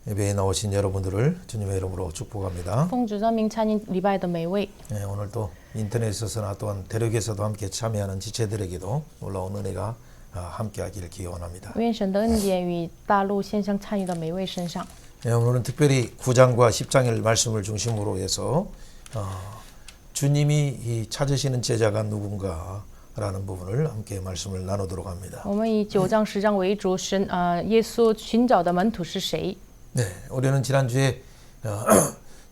예배에 나오신 여러분들을 주님의 이름으로 축복합니다. 奉主的名参与礼拜的每位， 오늘도 인터넷에서나 또한 대륙에서도 함께 참여하는 지체들에게도 놀라운 은혜가 함께하기를 기원합니다. 愿神的恩典与大陆线上参与的每位身上。 오늘은 특별히 9장과 10장의 말씀을 중심으로 해서 주님이 찾으시는 제자가 누군가라는 부분을 함께 말씀을 나누도록 합니다. 我们以9章10章为主，耶稣寻找的门徒是谁？ 네, 우리는 지난주에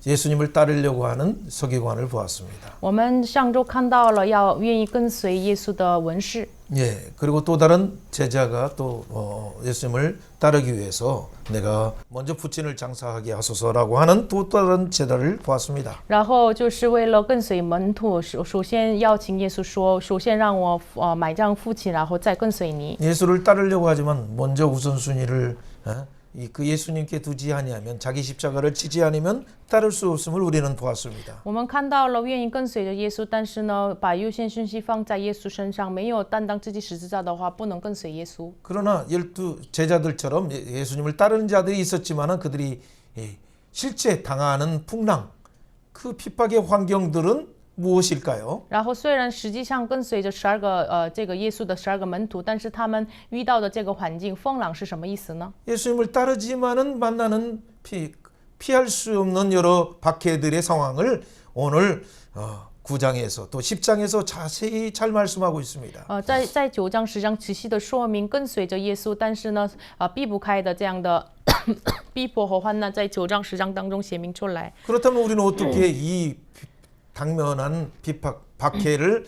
예수님을 따르려고 하는 서기관을 보았습니다. 我们上周看到了要愿意跟随耶稣的文士， 예, 그리고 또 다른 제자가 또 예수님을 따르기 위해서 내가 먼저 부친을 장사하게 하소서라고 하는 또 다른 제자를 보았습니다. 然后就是为了跟随门徒，首先邀请耶稣说，首先让我买账父亲，然后再跟随你。 예수를 따르려고 하지만 먼저 우선순위를 그 예수님께 두지 아니하면 자기 십자가를 지지 않으면 따를 수 없음을 우리는 보았습니다. 我们看到了愿意跟随着耶稣，但是呢，把优先顺序放在耶稣身上，没有担当自己十字架的话，不能跟随耶稣。 그러나 12 제자들처럼 예수님을 따르는 자들이 있었지만은 그들이 실제 당하는 풍랑, 그 핍박의 환경들은 무엇일까요? 然后虽然实际上跟随着12个这个耶稣的12个门徒，但是他们遇到的这个环境风浪是什么意思呢？ 예수님을 따르지만은 만나는 피할 수 없는 여러 박해들의 상황을 오늘 9장에서 또 10장에서 자세히 잘 말씀하고 있습니다. 在9章10章仔细的说明跟随着耶稣，但是呢，避不开的这样的逼迫和患难，在9章10章当中写明出来。 그렇다면 우리는 어떻게 이 당면한 비박, 박해를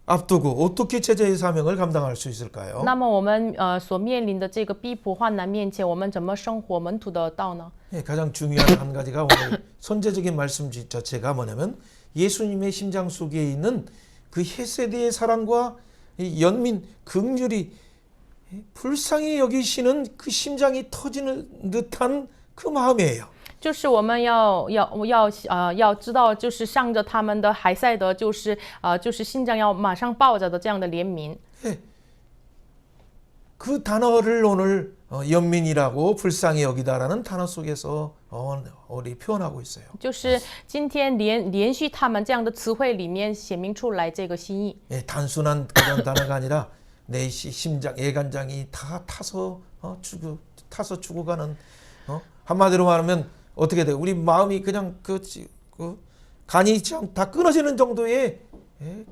앞두고 어떻게 제자의 사명을 감당할 수 있을까요? 那么我们所面临的这个逼迫患难面前，我们怎么生活门徒的道呢？ 가장 중요한 한 가지가 오늘 선제적인 말씀 자체가 뭐냐면 예수님의 심장 속에 있는 그 헤세드의 사랑과 연민, 긍휼이 불쌍히 여기시는 그 심장이 터지는 듯한 그 마음이에요. 就是我们要知道，就是向着他们的海塞德，就是心脏要马上抱着的这样的怜悯。 그 단어를 오늘 연민이라고 불쌍히 여기다라는 단어 속에서 우리 표현하고 있어요. 就是今天连续他们这样的词汇里面写明出来这个心意。 단순한 그런 단어가 아니라 내 심장, 예간장이 다 타서 죽어가는 한마디로 말하면 어떻게 돼요? 우리 마음이 그냥 간이 다 끊어지는 정도의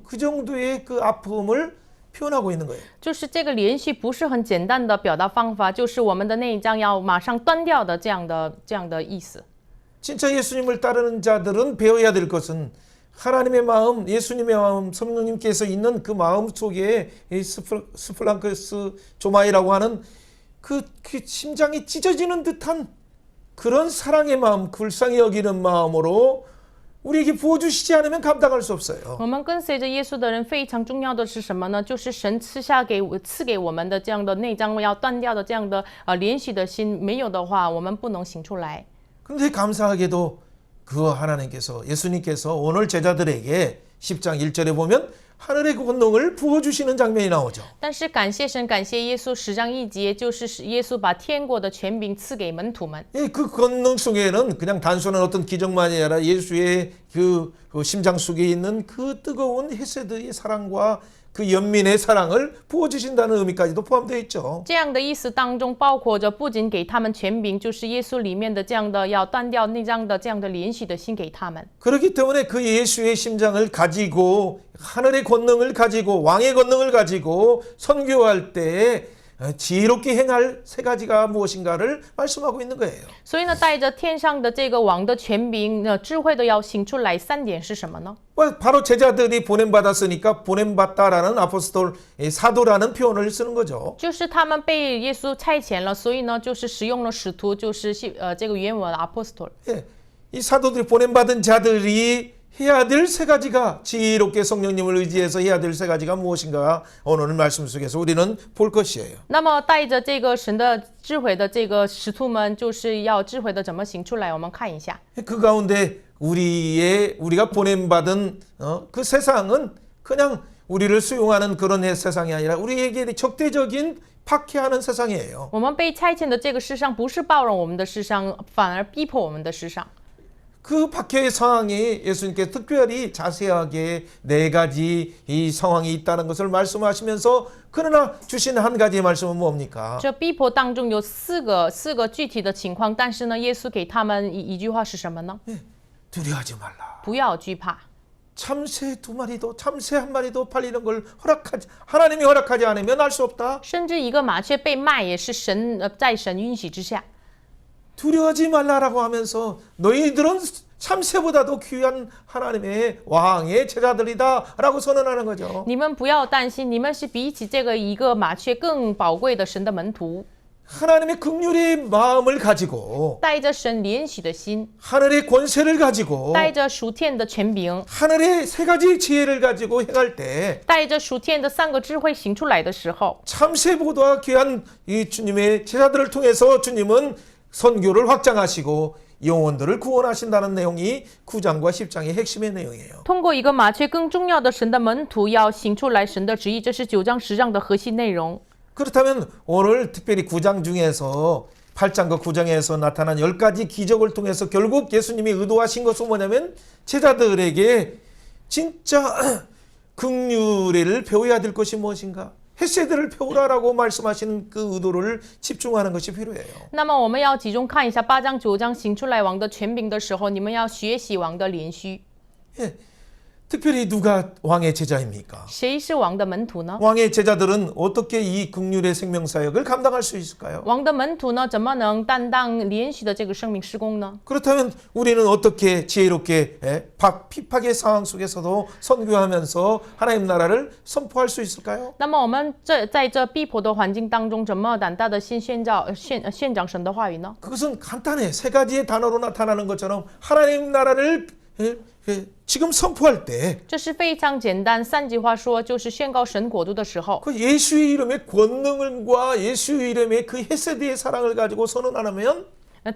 그 정도의 그 아픔을 표현하고 있는 거예요. 就是这个连续不是很简单的表达方法，就是我们的内脏要马上断掉的这样的意思。 진짜 예수님을 따르는 자들은 배워야 될 것은 하나님의 마음, 예수님의 마음, 성령님께서 있는 그 마음 속에 스플랑크스 조마이라고 하는 그 심장이 찢어지는 듯한 그런 사랑의 마음, 불쌍히 여기는 마음으로 우리에게 부어주시지 않으면 감당할 수 없어요. 我们跟随着耶稣的人非常重要的是什么呢？就是神赐给我们的这样的内脏要断掉的这样的连续的心，没有的话，我们不能行出来。 그런데 감사하게도 그 하나님께서 예수님께서 오늘 제자들에게 10장 1절에 보면 하늘의 권능을 부어주시는 장면이 나오죠. 但是感谢神，感谢耶稣10章1节，就是耶稣把天国的权柄赐给门徒们。 그 권능 속에는 그냥 단순한 어떤 기적만이 아니라 예수의 그 심장 속에 있는 그 뜨거운 헤세드의 사랑과 그 연민의 사랑을 부어주신다는 의미까지도 포함되어 있죠. 这样的意思当中包括着不仅给他们权柄，就是耶稣里面的这样的要断掉内脏的这样的连续的心给他们。 그렇기 때문에 그 예수의 심장을 가지고 하늘의 권능을 가지고 왕의 권능을 가지고 선교할 때 지혜롭게 행할 세 가지가 무엇인가를 말씀하고 있는 거예요. 所以呢，带着天上的这个王的权柄，智慧的要行出来3点是什么呢？ 바로 제자들이 보냄받았으니까 보냄받다라는 아포스톨 사도라는 표현을 쓰는 거죠. 就是他们被耶稣差遣了，所以呢，就是使用了使徒，就是这个原文 apostle。 이 사도들이 보냄받은 자들이 해야 될 세 가지가 지혜롭게 성령님을 의지해서 해야 될 세 가지가 무엇인가 오늘 말씀 속에서 우리는 볼 것이에요. 那么带着这个神的智慧的这个使徒们，就是要智慧的怎么行出来？我们看一下。 그 가운데 우리가 보냄받은 그 세상은 그냥 우리를 수용하는 그런 세상이 아니라 우리에게 적대적인 박해하는 세상이에요. 我们被差遣的这个世上不是包容我们的世上，反而逼迫我们的世上。 그 박해의 상황이 예수님께 특별히 자세하게 4가지 이 상황이 있다는 것을 말씀하시면서 그러나 주신 한 가지의 말씀은 뭡니까? 这逼迫当中有四个具体的情况，但是呢，耶稣给他们一句话是什么呢？ 두려워하지 말라. 不要惧怕。 참새 2마리도 참새 1마리도 팔리는 걸 하나님이 허락하지 않으면 알 수 없다. 甚至一个麻雀被卖也是在神允许之下。 두려워하지 말라라고 하면서 너희들은 참새보다도 귀한 하나님의 왕의 제자들이다라고 선언하는 거죠. 你们不要担心，你们是比起这个一个麻雀更宝贵的神的门徒， 하나님의 긍휼의 마음을 가지고 带着神怜惜的心， 하늘의 권세를 가지고 带着属天的权柄， 하늘의 3가지 지혜를 가지고 행할 때 带着属天的3个智慧行出来的时候， 참새보다 귀한 이 주님의 제자들을 통해서 주님은 선교를 확장하시고 영혼들을 구원하신다는 내용이 9장과 10장의 핵심의 내용이에요. 通过一个麻雀更重要的神的门徒要行出来神的旨意，这是9章10章的核心内容。 그렇다면 오늘 특별히 9장 중에서 8장과 9장에서 나타난 10가지 기적을 통해서 결국 예수님이 의도하신 것은 뭐냐면 제자들에게 진짜 긍휼을 배워야 될 것이 무엇인가? 헤세드를 배우라라고 말씀하시는 그 의도를 집중하는 것이 필요해요. 那么我们要集中看一下8章9章行出来王的权柄的时候，你们要学习王的连续。 예, 특별히 누가 왕의 제자입니까? 谁是王的门徒呢？ 왕의 제자들은 어떻게 이 긍휼의 생명사역을 감당할 수 있을까요? 王的门徒呢，怎么能担当连续的这个生命施工呢？ 그렇다면 우리는 어떻게 지혜롭게 핍박의 상황 속에서도 선교하면서 하나님 나라를 선포할 수 있을까요? 那么我们在这逼迫的环境当中，怎么胆大的宣讲神的话语呢？ 그것은 간단해. 3가지의 단어로 나타나는 것처럼 하나님 나라를 지금 선포할 때 这是非常简单，3句话说，就是宣告神国度的时候， 그 예수의 이름의 권능과 예수의 이름의 그 헤세드의 사랑을 가지고 선언 안 하면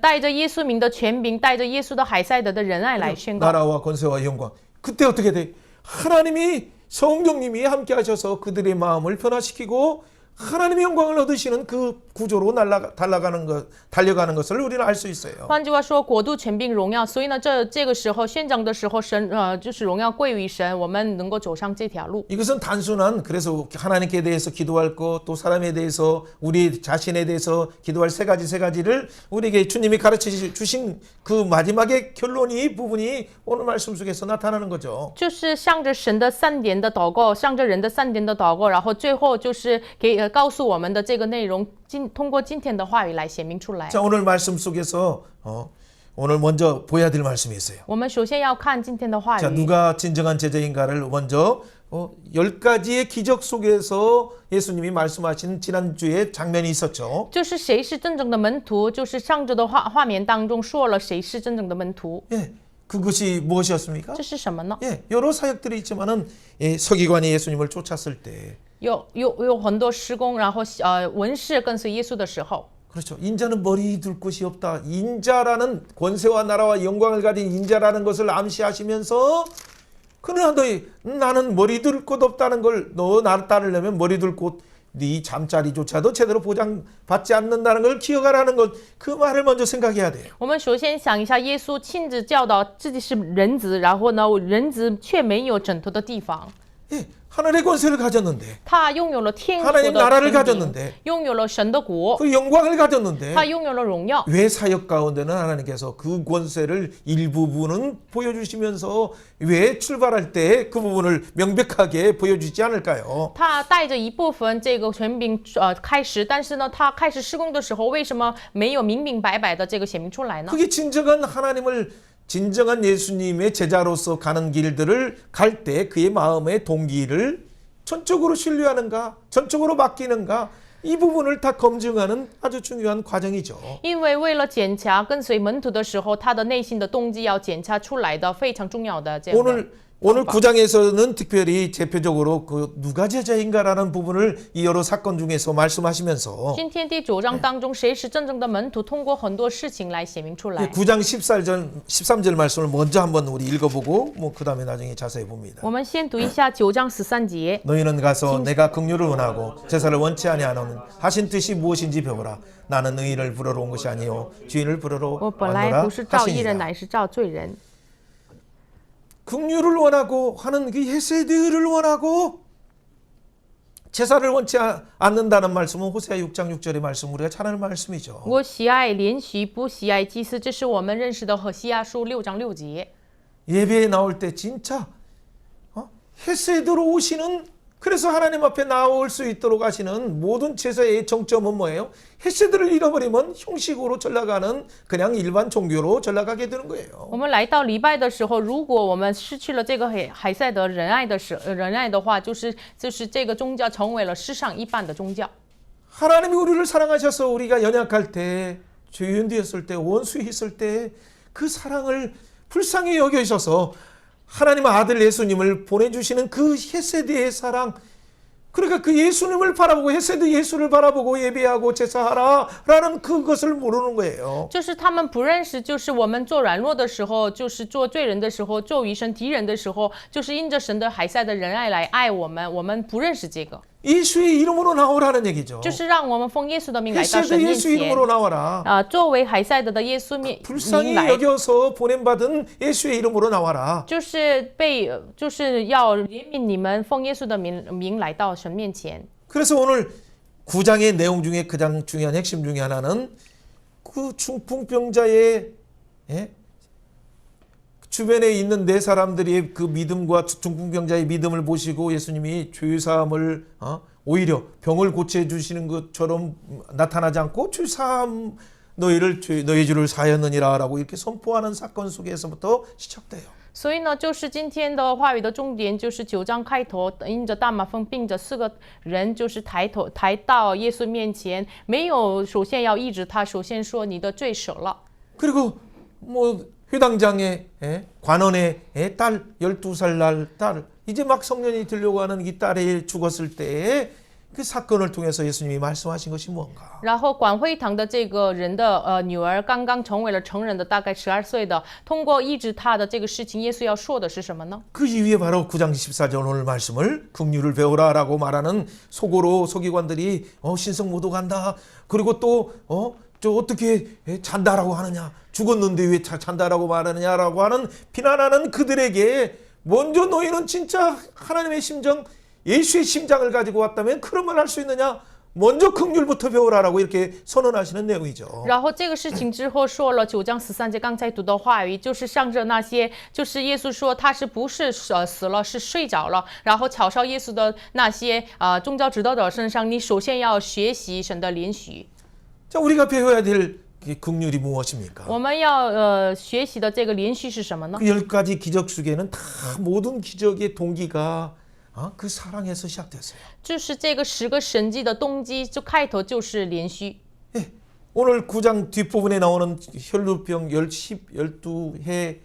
带着耶稣名的权柄，带着耶稣的海塞德的仁爱来宣告。 나라와 권세와 영광. 그때 어떻게 돼? 하나님이 성령님이 함께 하셔서 그들의 마음을 변화시키고 하나님의 영광을 얻으시는 그 구조로 달려가는 것을 우리는 알 수 있어요. 换句话说，国度、权柄、荣耀，所以呢，这个时候宣讲的时候，就是荣耀归于神，我们能够走上这条路。 이것은 단순한 그래서 하나님께 대해서 기도할 것, 또 사람에 대해서 우리 자신에 대해서 기도할 3가지를 우리에게 주님이 가르쳐 주신 그 마지막의 결론이 부분이 오늘 말씀 속에서 나타나는 거죠. 就是向着神的3点的祷告，向着人的3点的祷告，然后最后就是告诉我们的这个内容，通过今天的话语来显明出来。 자, 오늘 말씀 속에서 오늘 먼저 보여야 될 말씀이 있어요. 我们首先要看今天的话 자, 语。 누가 진정한 제자인가를 먼저 10가지의 기적 속에서 예수님이 말씀하신 지난주에 장면이 있었죠. 就是谁是真正的门徒，就是上周的画面当中说了谁是真正的门徒。 예, 그것이 무엇이었습니까? 这是什么呢？ 예, 여러 사역들이 있지만은 서기관이 예수님을 쫓았을 때 有很多施工，然后文士跟随耶稣的时候， 그렇죠. 인자는 머리 둘 곳이 없다. 인자라는 권세와 나라와 영광을 가진 인자라는 것을 암시하시면서 그러나 나는 머리 둘 곳 없다는 걸 너 나를 따르려면 머리 둘 곳 네 잠자리조차도 제대로 보장받지 않는다는 걸 기억하라는 것 그 말을 먼저 생각해야 돼요. 我们首先想一下，耶稣亲自教导自己是人子，然后呢，人子却没有枕头的地方。 예, 하늘의 권세를 가졌는데 他拥有了天国 하나님 的 나라를 权柄， 가졌는데 拥有了神的国， 그 영광을 가졌는데 他拥有了荣耀。 왜 사역 가운데는 하나님께서 그 권세를 일부분은 보여주시면서 왜 출발할 때 그 부분을 명백하게 보여주지 않을까요? 他带着一部分这个权柄开始，但是呢，他开始施工的时候，为什么没有明明白白的这个显明出来呢？ 그게 진정한 예수님의 제자로서 가는 길들을 갈 때 그의 마음의 동기를 전적으로 신뢰하는가, 전적으로 맡기는가 이 부분을 다 검증하는 아주 중요한 과정이죠. 因为为了检查跟随门徒的时候，他的内心的动机要检查出来的非常重要的这样的。 오늘 오늘 9장에서는 특별히 대표적으로 그 누가 제자인가라는 부분을 이 여러 사건 중에서 말씀하시면서 今天第9章当中，谁是真正的门徒，通过很多事情来显明出来。 9장 13절 말씀을 먼저 한번 우리 읽어보고 뭐 그 다음에 나중에 자세히 봅니다. 我们先读一下9章13节。 너희는 가서 내가 긍휼을 원하고 제사를 원치 아니하노니 하신 뜻이 무엇인지 배우라. 나는 의인을 부르러 온 것이 아니요 주인을 부르러 我本来 왔노라 不是召义人， 하시니라. 乃是召罪人。 긍휼을 원하고 하는 그 헤세드를 원하고 제사를 원치 않는다는 말씀은 호세아 6장 6절의 말씀 우리가 잘 아는 말씀이죠. 我喜爱怜惜，不喜爱祭司，这是我们认识的何西阿书6章6节。 예배에 나올 때 진짜 헤세드로 오시는 그래서 하나님 앞에 나올 수 있도록 하시는 모든 제사의 정점은 뭐예요? 헤세드를 잃어버리면 형식으로 전락하는 그냥 일반 종교로 전락하게 되는 거예요. 我们来到礼拜的时候，如果我们失去了这个海塞德仁爱的话，就是这个宗教成为了世上一般的宗教。 하나님이 우리를 사랑하셔서 우리가 연약할 때, 죄인되었을 때, 원수했을 때 그 사랑을 불쌍히 여겨주셔서 하나님 아들 예수님을 보내주시는 그 헤세드의 사랑, 그러니까 그 예수님을 바라보고 헤세드 예수를 바라보고 예배하고 제사하라라는 그것을 모르는 거예요. 就是他们不认识，就是我们做软弱的时候，就是做罪人的时候，做与神敌人的时候，就是因着神的海塞的仁爱来爱我们，我们不认识这个， 예수의 이름으로 나오라는 얘기죠. 就是让我们奉耶稣的名来到 헤세드 神面 예수 前。 이름으로 나와라. 作为海塞德的耶稣名 불쌍히 来， 여겨서 보냄받은 예수의 이름으로 나와라. 就是要怜悯你们，奉耶稣的名来到神面前。 그래서 오늘 9장의 내용 중에 가장 중요한 핵심 중에 하나는 그 중풍병자의 주변에 있는 네 사람들이 그 믿음과 중풍병자의 믿음을 보시고 예수님이 죄사함을 오히려 병을 고쳐주시는 것처럼 나타나지 않고 죄사함 너희 주를 사하였느니라라고 이렇게 선포하는 사건 속에서부터 시작돼요. 所以呢，就是今天的话语的重点，就是9章开头，因着大麻风病着4个人，就是抬到耶稣面前，没有首先要医治他，首先说你的罪赦了。 그리고 뭐 회당장의 관원의 딸 12살 날 딸 이제 막 성년이 되려고 하는 이 딸이 죽었을 때에 그 사건을 통해서 예수님이 말씀하신 것이 무언가? 然后管会堂的这个人的女儿刚刚成为了成人的，大概12岁的，通过医治他的这个事情，耶稣要说的是什么呢？ 그 이후에 바로 9장 14절 오늘 말씀을 긍휼을 배우라라고 말하는 속으로 서기관들이 신성 모독한다. 그리고 또 저 어떻게 잔다라고 하느냐? 죽었는데 왜 잔다라고 말하느냐라고 하는 비난하는 그들에게 먼저 너희는 진짜 하나님의 심정, 예수의 심장을 가지고 왔다면 그런 말 할 수 있느냐? 먼저 긍휼부터 배우라라고 이렇게 선언하시는 내용이죠. 然后这个事情之后说了9章13节刚才读的话语，就是向着那些，就是耶稣说他是不是死了，是睡着了，然后嘲笑耶稣的那些宗教指导者身上，你首先要学习神的怜恤。 자, 우리가 배워야 될 긍휼이 무엇입니까? 我们要学习的这个怜恤是什么呢？ 그 10가지 기적 속에는 다 모든 기적의 동기가 그 사랑에서 시작됐어요. 就是这个10个神迹的动机，就开头就是怜恤。 예, 오늘 9장 뒷부분에 나오는 혈루병 12해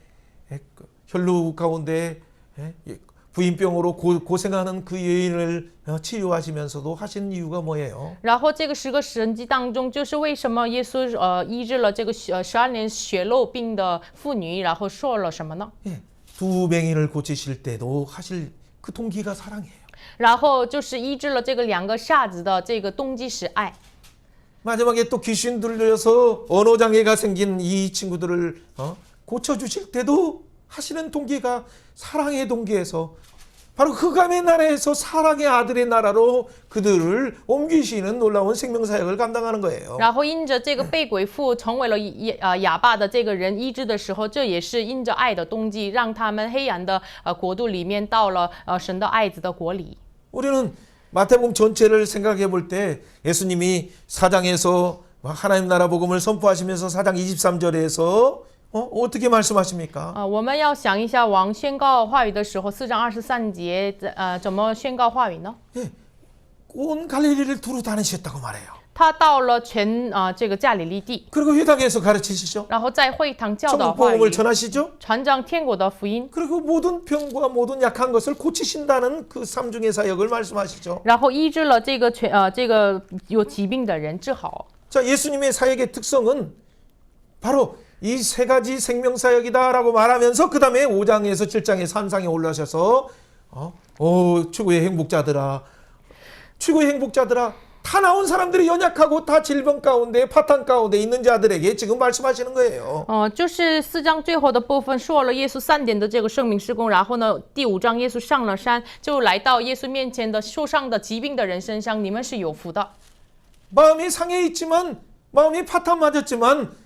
혈루 가운데 부인병으로 고생하는 그 여인을 치유하시면서도 하신 이유가 뭐예요? 然后这个10个神迹当中，就是为什么耶稣医治了这个12年血漏病的妇女，然后说了什么呢？ 예, 두 맹인을 고치실 때도 하실 그 동기가 사랑이에요. 然后就是医治了这个2个傻子的这个动机是爱。 마지막에 또 귀신 들려서 언어장애가 생긴 이 친구들을 고쳐주실 때도 하시는 동기가 사랑의 동기에서 바로 흑암의 나라에서 사랑의 아들의 나라로 그들을 옮기시는 놀라운 생명사역을 감당하는 거예요. 然后因着这个被鬼附成为了哑巴的这个人医治的时候，这也是因着爱的动机，让他们黑暗的国度里面到了神的爱子的国里。 우리는 마태복음 전체를 생각해 볼 때 예수님이 4장에서 하나님 나라 복음을 선포하시면서 4장 23절에서 어떻게 말씀하십니까? 我们要想一下王宣告话语的时候，4章23节怎么宣告话语呢？ 예, 온 갈릴리를 두루 다니셨다고 말해요. 他到了这个加利利地， 그리고 회당에서 가르치시죠. 然后在会堂教导 천국 话语， 복음을 전하시죠. 传讲天国的福音， 그리고 모든 병과 모든 약한 것을 고치신다는 그 삼중의 사역을 말씀하시죠. 然后医治了这个有疾病的人治好。 자, 예수님의 사역의 특성은 바로 이 세 가지 생명사역이다라고 말하면서 그 다음에 5장에서 7장에 산상에 올라셔서 최고의 행복자들아, 최고의 행복자들아, 다 나온 사람들이 연약하고 다 질병 가운데 파탄 가운데 있는 자들에게 지금 말씀하시는 거예요. 就是4章最后的部分说了耶稣3点的这个圣名事工，然后呢，第5章耶稣上了山，就来到耶稣面前的受伤的疾病的人身上，你们是有福的。 마음이 상해 있지만 마음이 파탄 맞았지만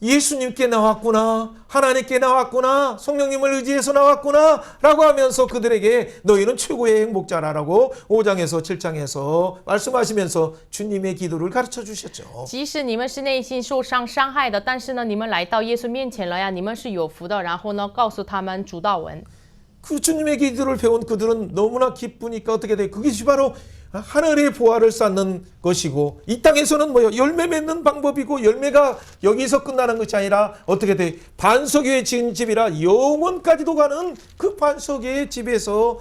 예수님께 나왔구나, 하나님께 나왔구나, 성령님을 의지해서 나왔구나 라고 하면서 그들에게 너희는 최고의 행복자라고 5장에서 7장에서 말씀하시면서 주님의 기도를 가르쳐 주셨죠. 即使你们是内心受伤伤害的，但是呢，你们来到耶稣面前了呀，你们是有福的。然后呢，告诉他们主祷文。 그 주님의 기도를 배운 그들은 너무나 기쁘니까 어떻게 돼? 그것이 바로 하늘의 보화를 쌓는 것이고 이 땅에서는 뭐요? 열매 맺는 방법이고 열매가 여기서 끝나는 것이 아니라 어떻게 돼? 반석에 지은 집이라 영원까지도 가는 그 반석의 집에서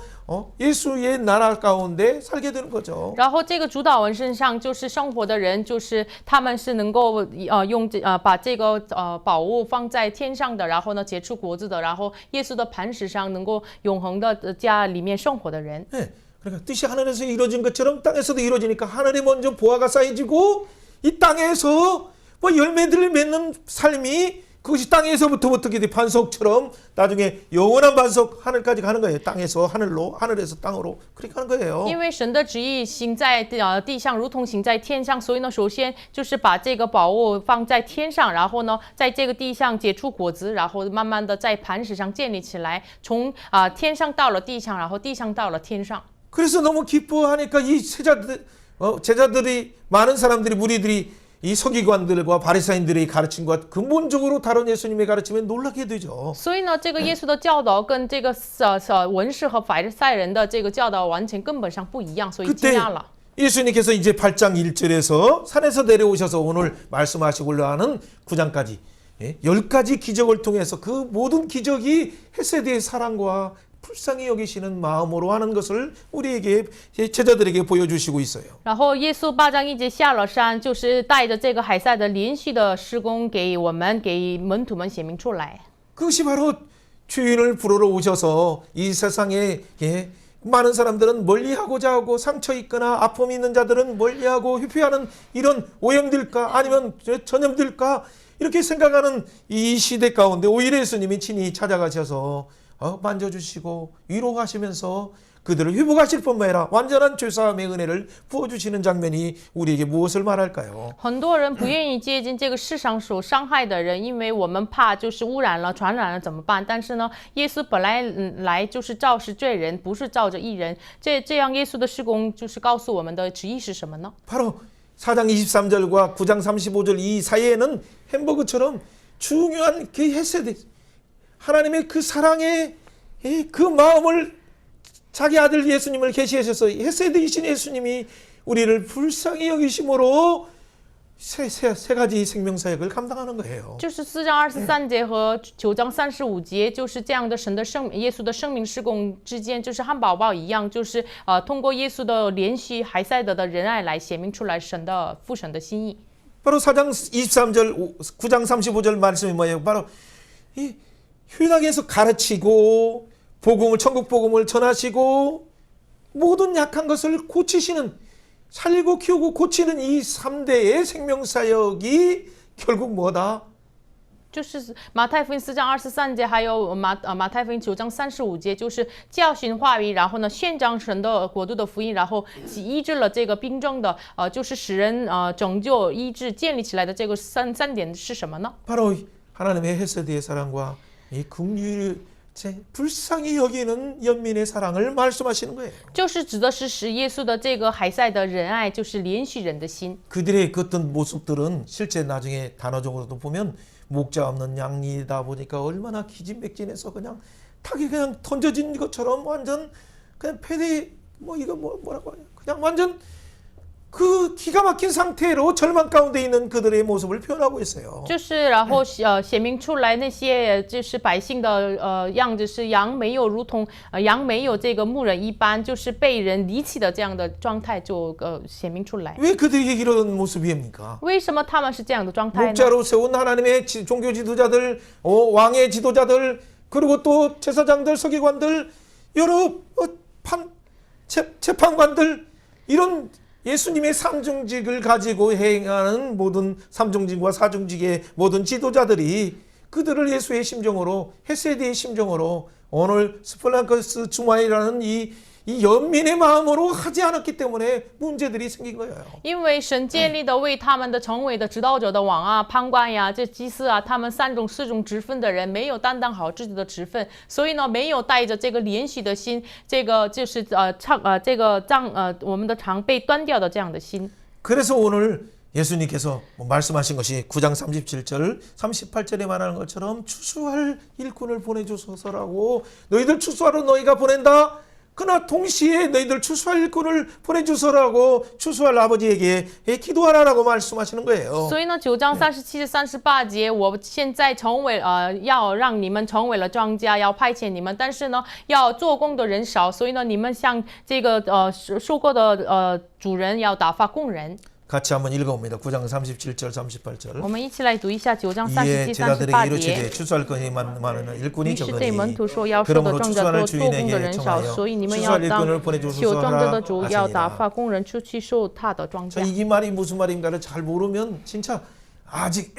예수의 나라 가운데 살게 되는 거죠. 然后这个主祷文身上就是生活的人，就是他们是能够把这个宝物放在天上的，然后呢结出果子的，然后耶稣的磐石上能够永恒的家里面生活的人。 네. 그러니까 뜻이 하늘에서 이루어진 것처럼 땅에서도 이루어지니까 하늘에 먼저 보화가 쌓여지고 이 땅에서 뭐 열매들을 맺는 삶이 그것이 땅에서부터 어떻게 돼? 반석처럼 나중에 영원한 반석 하늘까지 가는 거예요. 땅에서 하늘로, 하늘에서 땅으로 그렇게 가는 거예요. 因为神的旨意行在地上，如同行在天上，所以呢，首先就是把这个宝物放在天上，然后呢，在这个地上结出果子，然后慢慢的在磐石上建立起来，从天上到了地上，然后地上到了天上。 그래서 너무 기뻐하니까 이 제자들이 많은 사람들이 무리들이 이 서기관들과 바리사인들의 가르침과 근본적으로 다른 예수님의 가르침에 놀라게 되죠. 所以呢，这个耶稣的教导跟这个文士和法利赛人的这个教导完全根本上不一样，所以惊 그때 讶了。 예수님께서 이제 8장 1절에서 산에서 내려오셔서 오늘 말씀하시고자 하는 9장까지 10가지 기적을 통해서 그 모든 기적이 헤세드의 사랑과 불쌍히 여기시는 마음으로 하는 것을 우리에게 제자들에게 보여주시고 있어요. 然后耶稣8章1节下了山，就是带着这个海赛的连续的施工给我们给门徒们显明出来。 그것이 바로 주인을 부르러 오셔서 이 세상에 많은 사람들은 멀리하고자 하고 상처 있거나 아픔이 있는 자들은 멀리하고 회피하는 이런 오염될까 아니면 전염될까 이렇게 생각하는 이 시대 가운데 오히려 예수님이 친히 찾아가셔서 만져주시고 위로하시면서 그들을 회복하실 뿐만 아니라 완전한 죄사함의 은혜를 부어주시는 장면이 우리에게 무엇을 말할까요? 很多人不愿意接近这个世上所伤害的人，因为我们怕就是污染了、传染了怎么办？但是呢，耶稣本来来就是照是罪人，不是照着义人。这样耶稣的事工就是告诉我们的旨意是什么呢？ 바로 4장 23절과 9장 35절 이 사이에는 햄버거처럼 중요한 그 헤세드 하나님의 그 사랑의 그 마음을 자기 아들 예수님을 계시하셔서 헤세드이신 예수님이 우리를 불쌍히 여기심으로 세 가지 생명사역을 감당하는 거예요. 就是4章23节和9章35节，就是这样的神的耶稣的生命事工之间，就是和宝宝一样，就是通过耶稣的连续海赛德的仁爱来显明出来神的父神的心意。 바로 4장 23절, 9장 35절 말씀이 뭐예요? 바로 이 회당에서 가르치고 복음을 천국 복음을 전하시고 모든 약한 것을 고치시는 살리고 키우고 고치는 이 3대의 생명사역이 결국 뭐다? 就是马太福音4章23节，还有马太福音9章35节，就是教训话语，然后呢宣讲神的国度的福音，然后医治了这个病症的，就是使人拯救医治建立起来的这个三点是什么呢？ 바로 하나님의 헤세드의 사랑과 이 긍휼 불쌍히 여기는 연민의 사랑을 말씀하시는 거예요. 就是指的是使耶稣的这个海赛的仁爱，就是连续人的心。 그들의 그 어떤 모습들은 실제 나중에 단어적으로도 보면 목자 없는 양이다 보니까 얼마나 기진맥진해서 그냥 탁이 그냥 던져진 것처럼 완전 그냥 패대 뭐 이거 뭐라고 하냐 그냥 완전 그 기가 막힌 상태로 절망 가운데 있는 그들의 모습을 표현하고 있어요. 就是然后显明出来那些就是百姓的样子是羊没有如同羊没有这个牧人一般，就是被人离弃的这样的状态就显明出来。 왜 그들에게 이런 모습입니까? 为什么他们是这样的状态呢？ 목자로 세운 하나님의 종교 지도자들, 왕의 지도자들, 그리고 또 제사장들, 서기관들, 여러 재판관들 이런 예수님의 삼중직을 가지고 행하는 모든 삼중직과 사중직의 모든 지도자들이 그들을 예수의 심정으로 헤세드의 심정으로 오늘 스플랑크스 주마이라는 이 연민의 마음으로 하지 않았기 때문에 문제들이 생긴 거예요. 因为神建立的为他们的成为的指导者的王啊、判官呀、这祭司啊，他们四种职分的人没有担当好自己的职分，所以呢，没有带着这个怜惜的心，这个就是我们的常被端掉的这样的心。 그래서 오늘 예수님께서 말씀하신 것이 9장 37절, 38절에 말하는 것처럼 추수할 일꾼을 보내주소서라고 너희들 추수하러 너희가 보낸다. 그러나 동시에 너희들 추수할 일꾼을 보내주소서라고 추수할 아버지에게 기도하라라고 말씀하시는 거예요. 所以呢，9章37、38节，我现在成为要让你们成为了庄稼，要派遣你们，但是呢，要做工的人少，所以呢，你们向这个收割的主人要打发工人。 같이 한번 읽어봅니다. 9장 37절, 38절. 我们一起来读一下9章 이에 37、 제자들에게 38 이르시되 节。 추수할 것이 많으나 일꾼이 于是对 적으니 门徒说：“要收的 그러므로 庄稼 추수하는 多，做工的 주인에게 人少， 청하여 所以你们要 추수할 当 일꾼을 求 보내주소서 庄稼的 하라 主要打 하시니라. 发工人出去收他的庄 자, 稼。” 이 말이 무슨 말인가를 잘 모르면 진짜 아직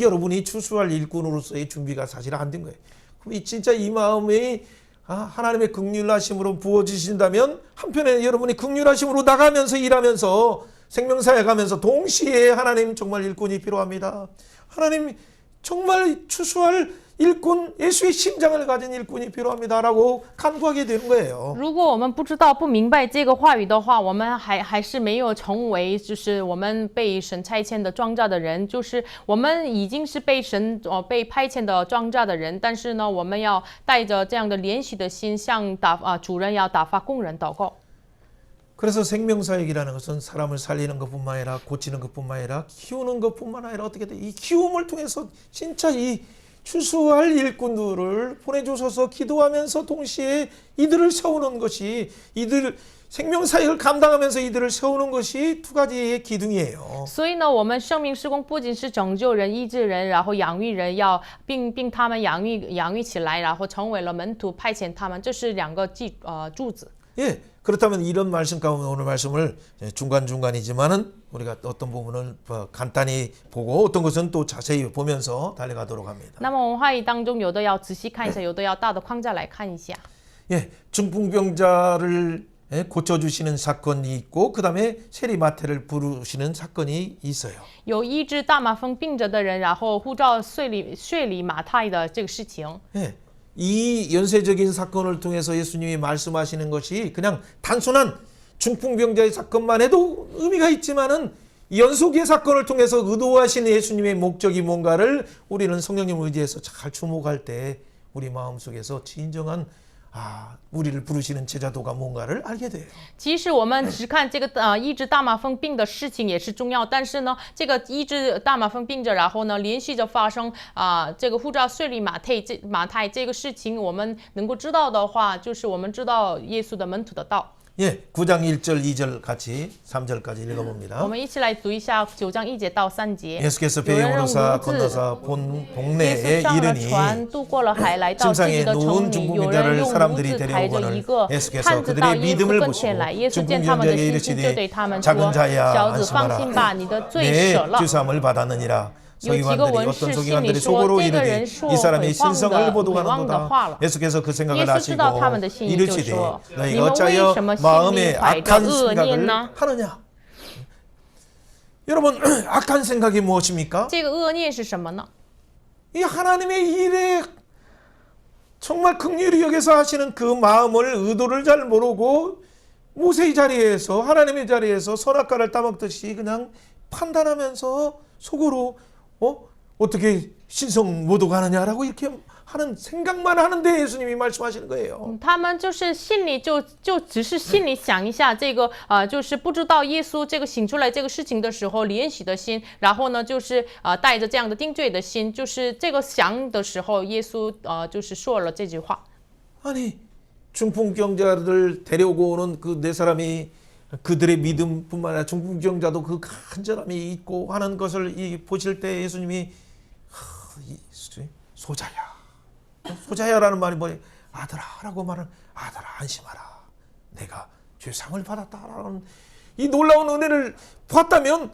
여러분이 추수할 일꾼으로서의 준비가 사실 안 된 거예요. 그럼 진짜 이 마음이 하나님의 긍휼하심으로 부어지신다면 한편에 여러분이 긍휼하심으로 나가면서 일하면서 생명사에 가면서 동시에 하나님 정말 일꾼이 필요합니다. 하나님 정말 추수할 일꾼, 예수의 심장을 가진 일꾼이 필요합니다라고 간구하게 되는 거예요. 如果我们不知道、不明白这个话语的话，我们还是没有成为就是我们被神差遣的庄稼的人，就是我们已经是被神被派遣的庄稼的人，但是呢，我们要带着这样的怜惜的心，向主人要打发工人祷告。 그래서 생명사역이라는 것은 사람을 살리는 것뿐만 아니라 고치는 것뿐만 아니라 키우는 것뿐만 아니라 어떻게 돼? 이 키움을 통해서 진짜 이 추수할 일꾼들을 보내주셔서 기도하면서 동시에 이들을 세우는 것이 이들 생명사역을 감당하면서 이들을 세우는 것이 두 가지의 기둥이에요. 所以呢，我们生命事工不仅是拯救人、医治人，然后养育人，要并他们养育起来，然后成为了门徒，派遣他们，这是两个柱子。 예, 그렇다면 이런 말씀 가운데 오늘 말씀을 중간중간이지만은 우리가 어떤 부분을 간단히 보고 어떤 것은 또 자세히 보면서 달려가도록 합니다. 那么我们话语当中，有的要仔细看一下，有的要大的框架来看一下。 예, 중풍병자를 고쳐주시는 사건이 있고 그 다음에 세리마태를 부르시는 사건이 있어요. 有医治大麻风病着的人，然后呼召税吏马太的这个事情。 예, 이 연쇄적인 사건을 통해서 예수님이 말씀하시는 것이 그냥 단순한 중풍병자의 사건만 해도 의미가 있지만은 연속의 사건을 통해서 의도하신 예수님의 목적이 뭔가를 우리는 성령님 의지해서 잘 주목할 때 우리 마음속에서 진정한 우리를 부르시는 제자도가 뭔가를 알게 돼요. 即使我们只看这个医治大麻风病的事情也是重要，但是呢，这个医治大麻风病者，然后呢连续着发生这个呼召税吏马太这个事情，我们能够知道的话，就是我们知道耶稣的门徒的道。 예, 9장 1절, 2절 같이 3절까지 읽어봅니다. 我们一起来读一下9章1节到3节。 예수께서 배에 오르사 건너사 본 동네에 耶稣上了 이르니 船，渡过了海，来到自己 침상에 的 누운 城里。有人 중풍병자를 用 사람들이 褥子抬着一 데려오거늘 个 예수께서 探子到 그들의 耶稣 믿음을 跟前 보시고 来。耶稣见他们的 중풍병자에게 信心，就对 이르시되 他们说： 작은 자야 小子，放心吧， 안심하라 你的罪 내 赦了。 죄사함을 받았느니라. 有几个 서기관들이 文 어떤 士心里 서기관들이 说， 속으로 这个 이르되 人说 이 사람이 毁 신성을 谤的 보도하는도다. 话了。 예수께서 그 생각을 耶稣知道他们 아시고 的心意，就 이르시되 说：你 너희가 们为 어찌하여 什么心里 마음에 怀着 악한 恶念 생각을 呢？ 하느냐. 여러분 악한 생각이 무엇입니까? 这个恶念是什么呢？ 이 하나님의 일에 정말 긍휼히 여겨서 하시는 그 마음을 의도를 잘 모르고 모세의 자리에서 하나님의 자리에서 선악과를 따먹듯이 그냥 판단하면서 속으로 어떻게 신성 모독하느냐라고 이렇게 하는 생각만 하는데 예수님이 말씀하시는 거예요. 他们就是心里就只是心里想一下这个就是不知道耶稣这个醒出来这个事情的时候怜悯的心，然后呢就是带着这样的定罪的心，就是这个想的时候，耶稣就是说了这句话。 아니 중풍병자들 데려오고 오는 그 네 사람이 그들의 믿음뿐만 아니라 중풍병자도 그 간절함이 있고 하는 것을 보실 때 예수님이 소자야라는 말이 뭐예요? 아들아라고 말은 아들아 안심하라. 내가 죄상을 받았다라는 이 놀라운 은혜를 봤다면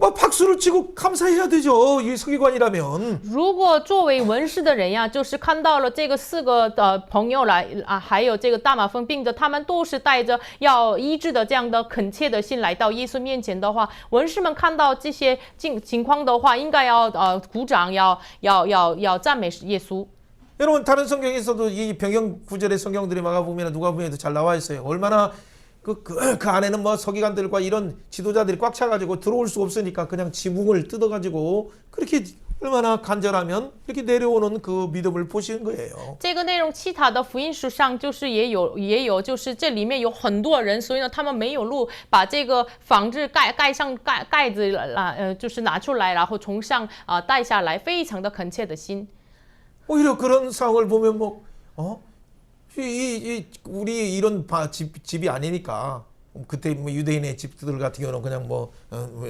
뭐 박수를 치고 감사해야 되죠. 이 서기관이라면. 如果作为文士的人呀，就是看到了这个4个朋友来还有这个大麻风病者，他们都是带着要医治的这样的恳切的心来到耶稣面前的话，文士们看到这些情况的话，应该要鼓掌，要赞美耶稣。 여러분 다른 성경에서도 이 병영 구절의 성경들이 마가복음이나 누가복음에도 잘 나와 있어요. 얼마나 그 안에는 뭐 서기관들과 이런 지도자들이 꽉 차가지고 들어올 수 없으니까 그냥 지붕을 뜯어가지고 그렇게 얼마나 간절하면 이렇게 내려오는 그 믿음을 보시는 거예요. 这个内容其他的福音书上就是也有，就是这里面有很多人，所以呢他们没有路把这个房子盖上盖子就是拿出来，然后从上带下来，非常的恳切的心。 오히려 그런 상황을 보면 뭐 우리 이런 집이 아니니까 그때 뭐 유대인의 집들 같은 경우는 그냥 뭐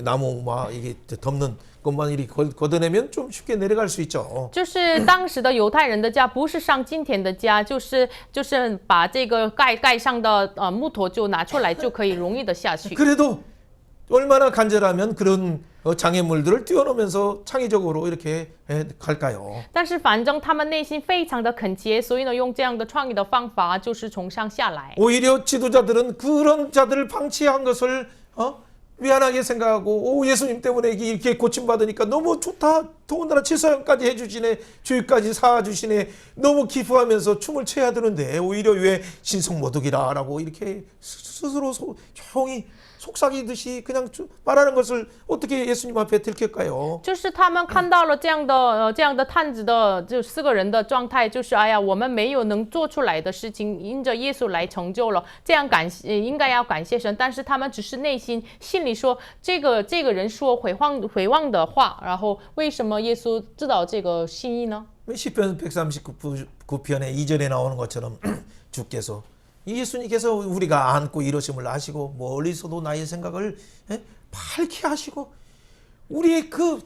나무 막 이게 덮는 것만 이렇게 걷어내면 좀 쉽게 내려갈 수 있죠. 就是当时的犹太人的家，不是像今天的家，就是把这个盖上的木头就拿出来，就可以容易的下去。 그래도 얼마나 간절하면 그런 장애물들을 뛰어넘으면서 창의적으로 이렇게 갈까요? 但是反正他们内心非常的恳切，所以呢，用这样的创意的方法，就是从上下来。 오히려 지도자들은 그런 자들을 방치한 것을 미안하게 생각하고 예수님 때문에 이렇게 고침받으니까 너무 좋다. 더군다나 치사형까지 해주시네. 주일까지 사주시네. 너무 기뻐하면서 춤을 춰야 되는데 오히려 왜 신성모독이라라고 이렇게 스스로 조용히 속삭이듯이 그냥 말하는 것을 어떻게 예수님 앞에 들킬까요? 就是他们看到了这样的探子的就4个人的状态，就是哎呀，我们没有能做出来的事情，因着耶稣来成就了，这样应该要感谢神，但是他们只是内心心里说这个人说毁谤的话，然后为什么耶稣知道这个心意呢？ 시편 139편의 2절에 나오는 것처럼 주께서 예수님께서 우리가 안고 이러심을 아시고 멀리서도 나의 생각을 밝게 하시고 우리의 그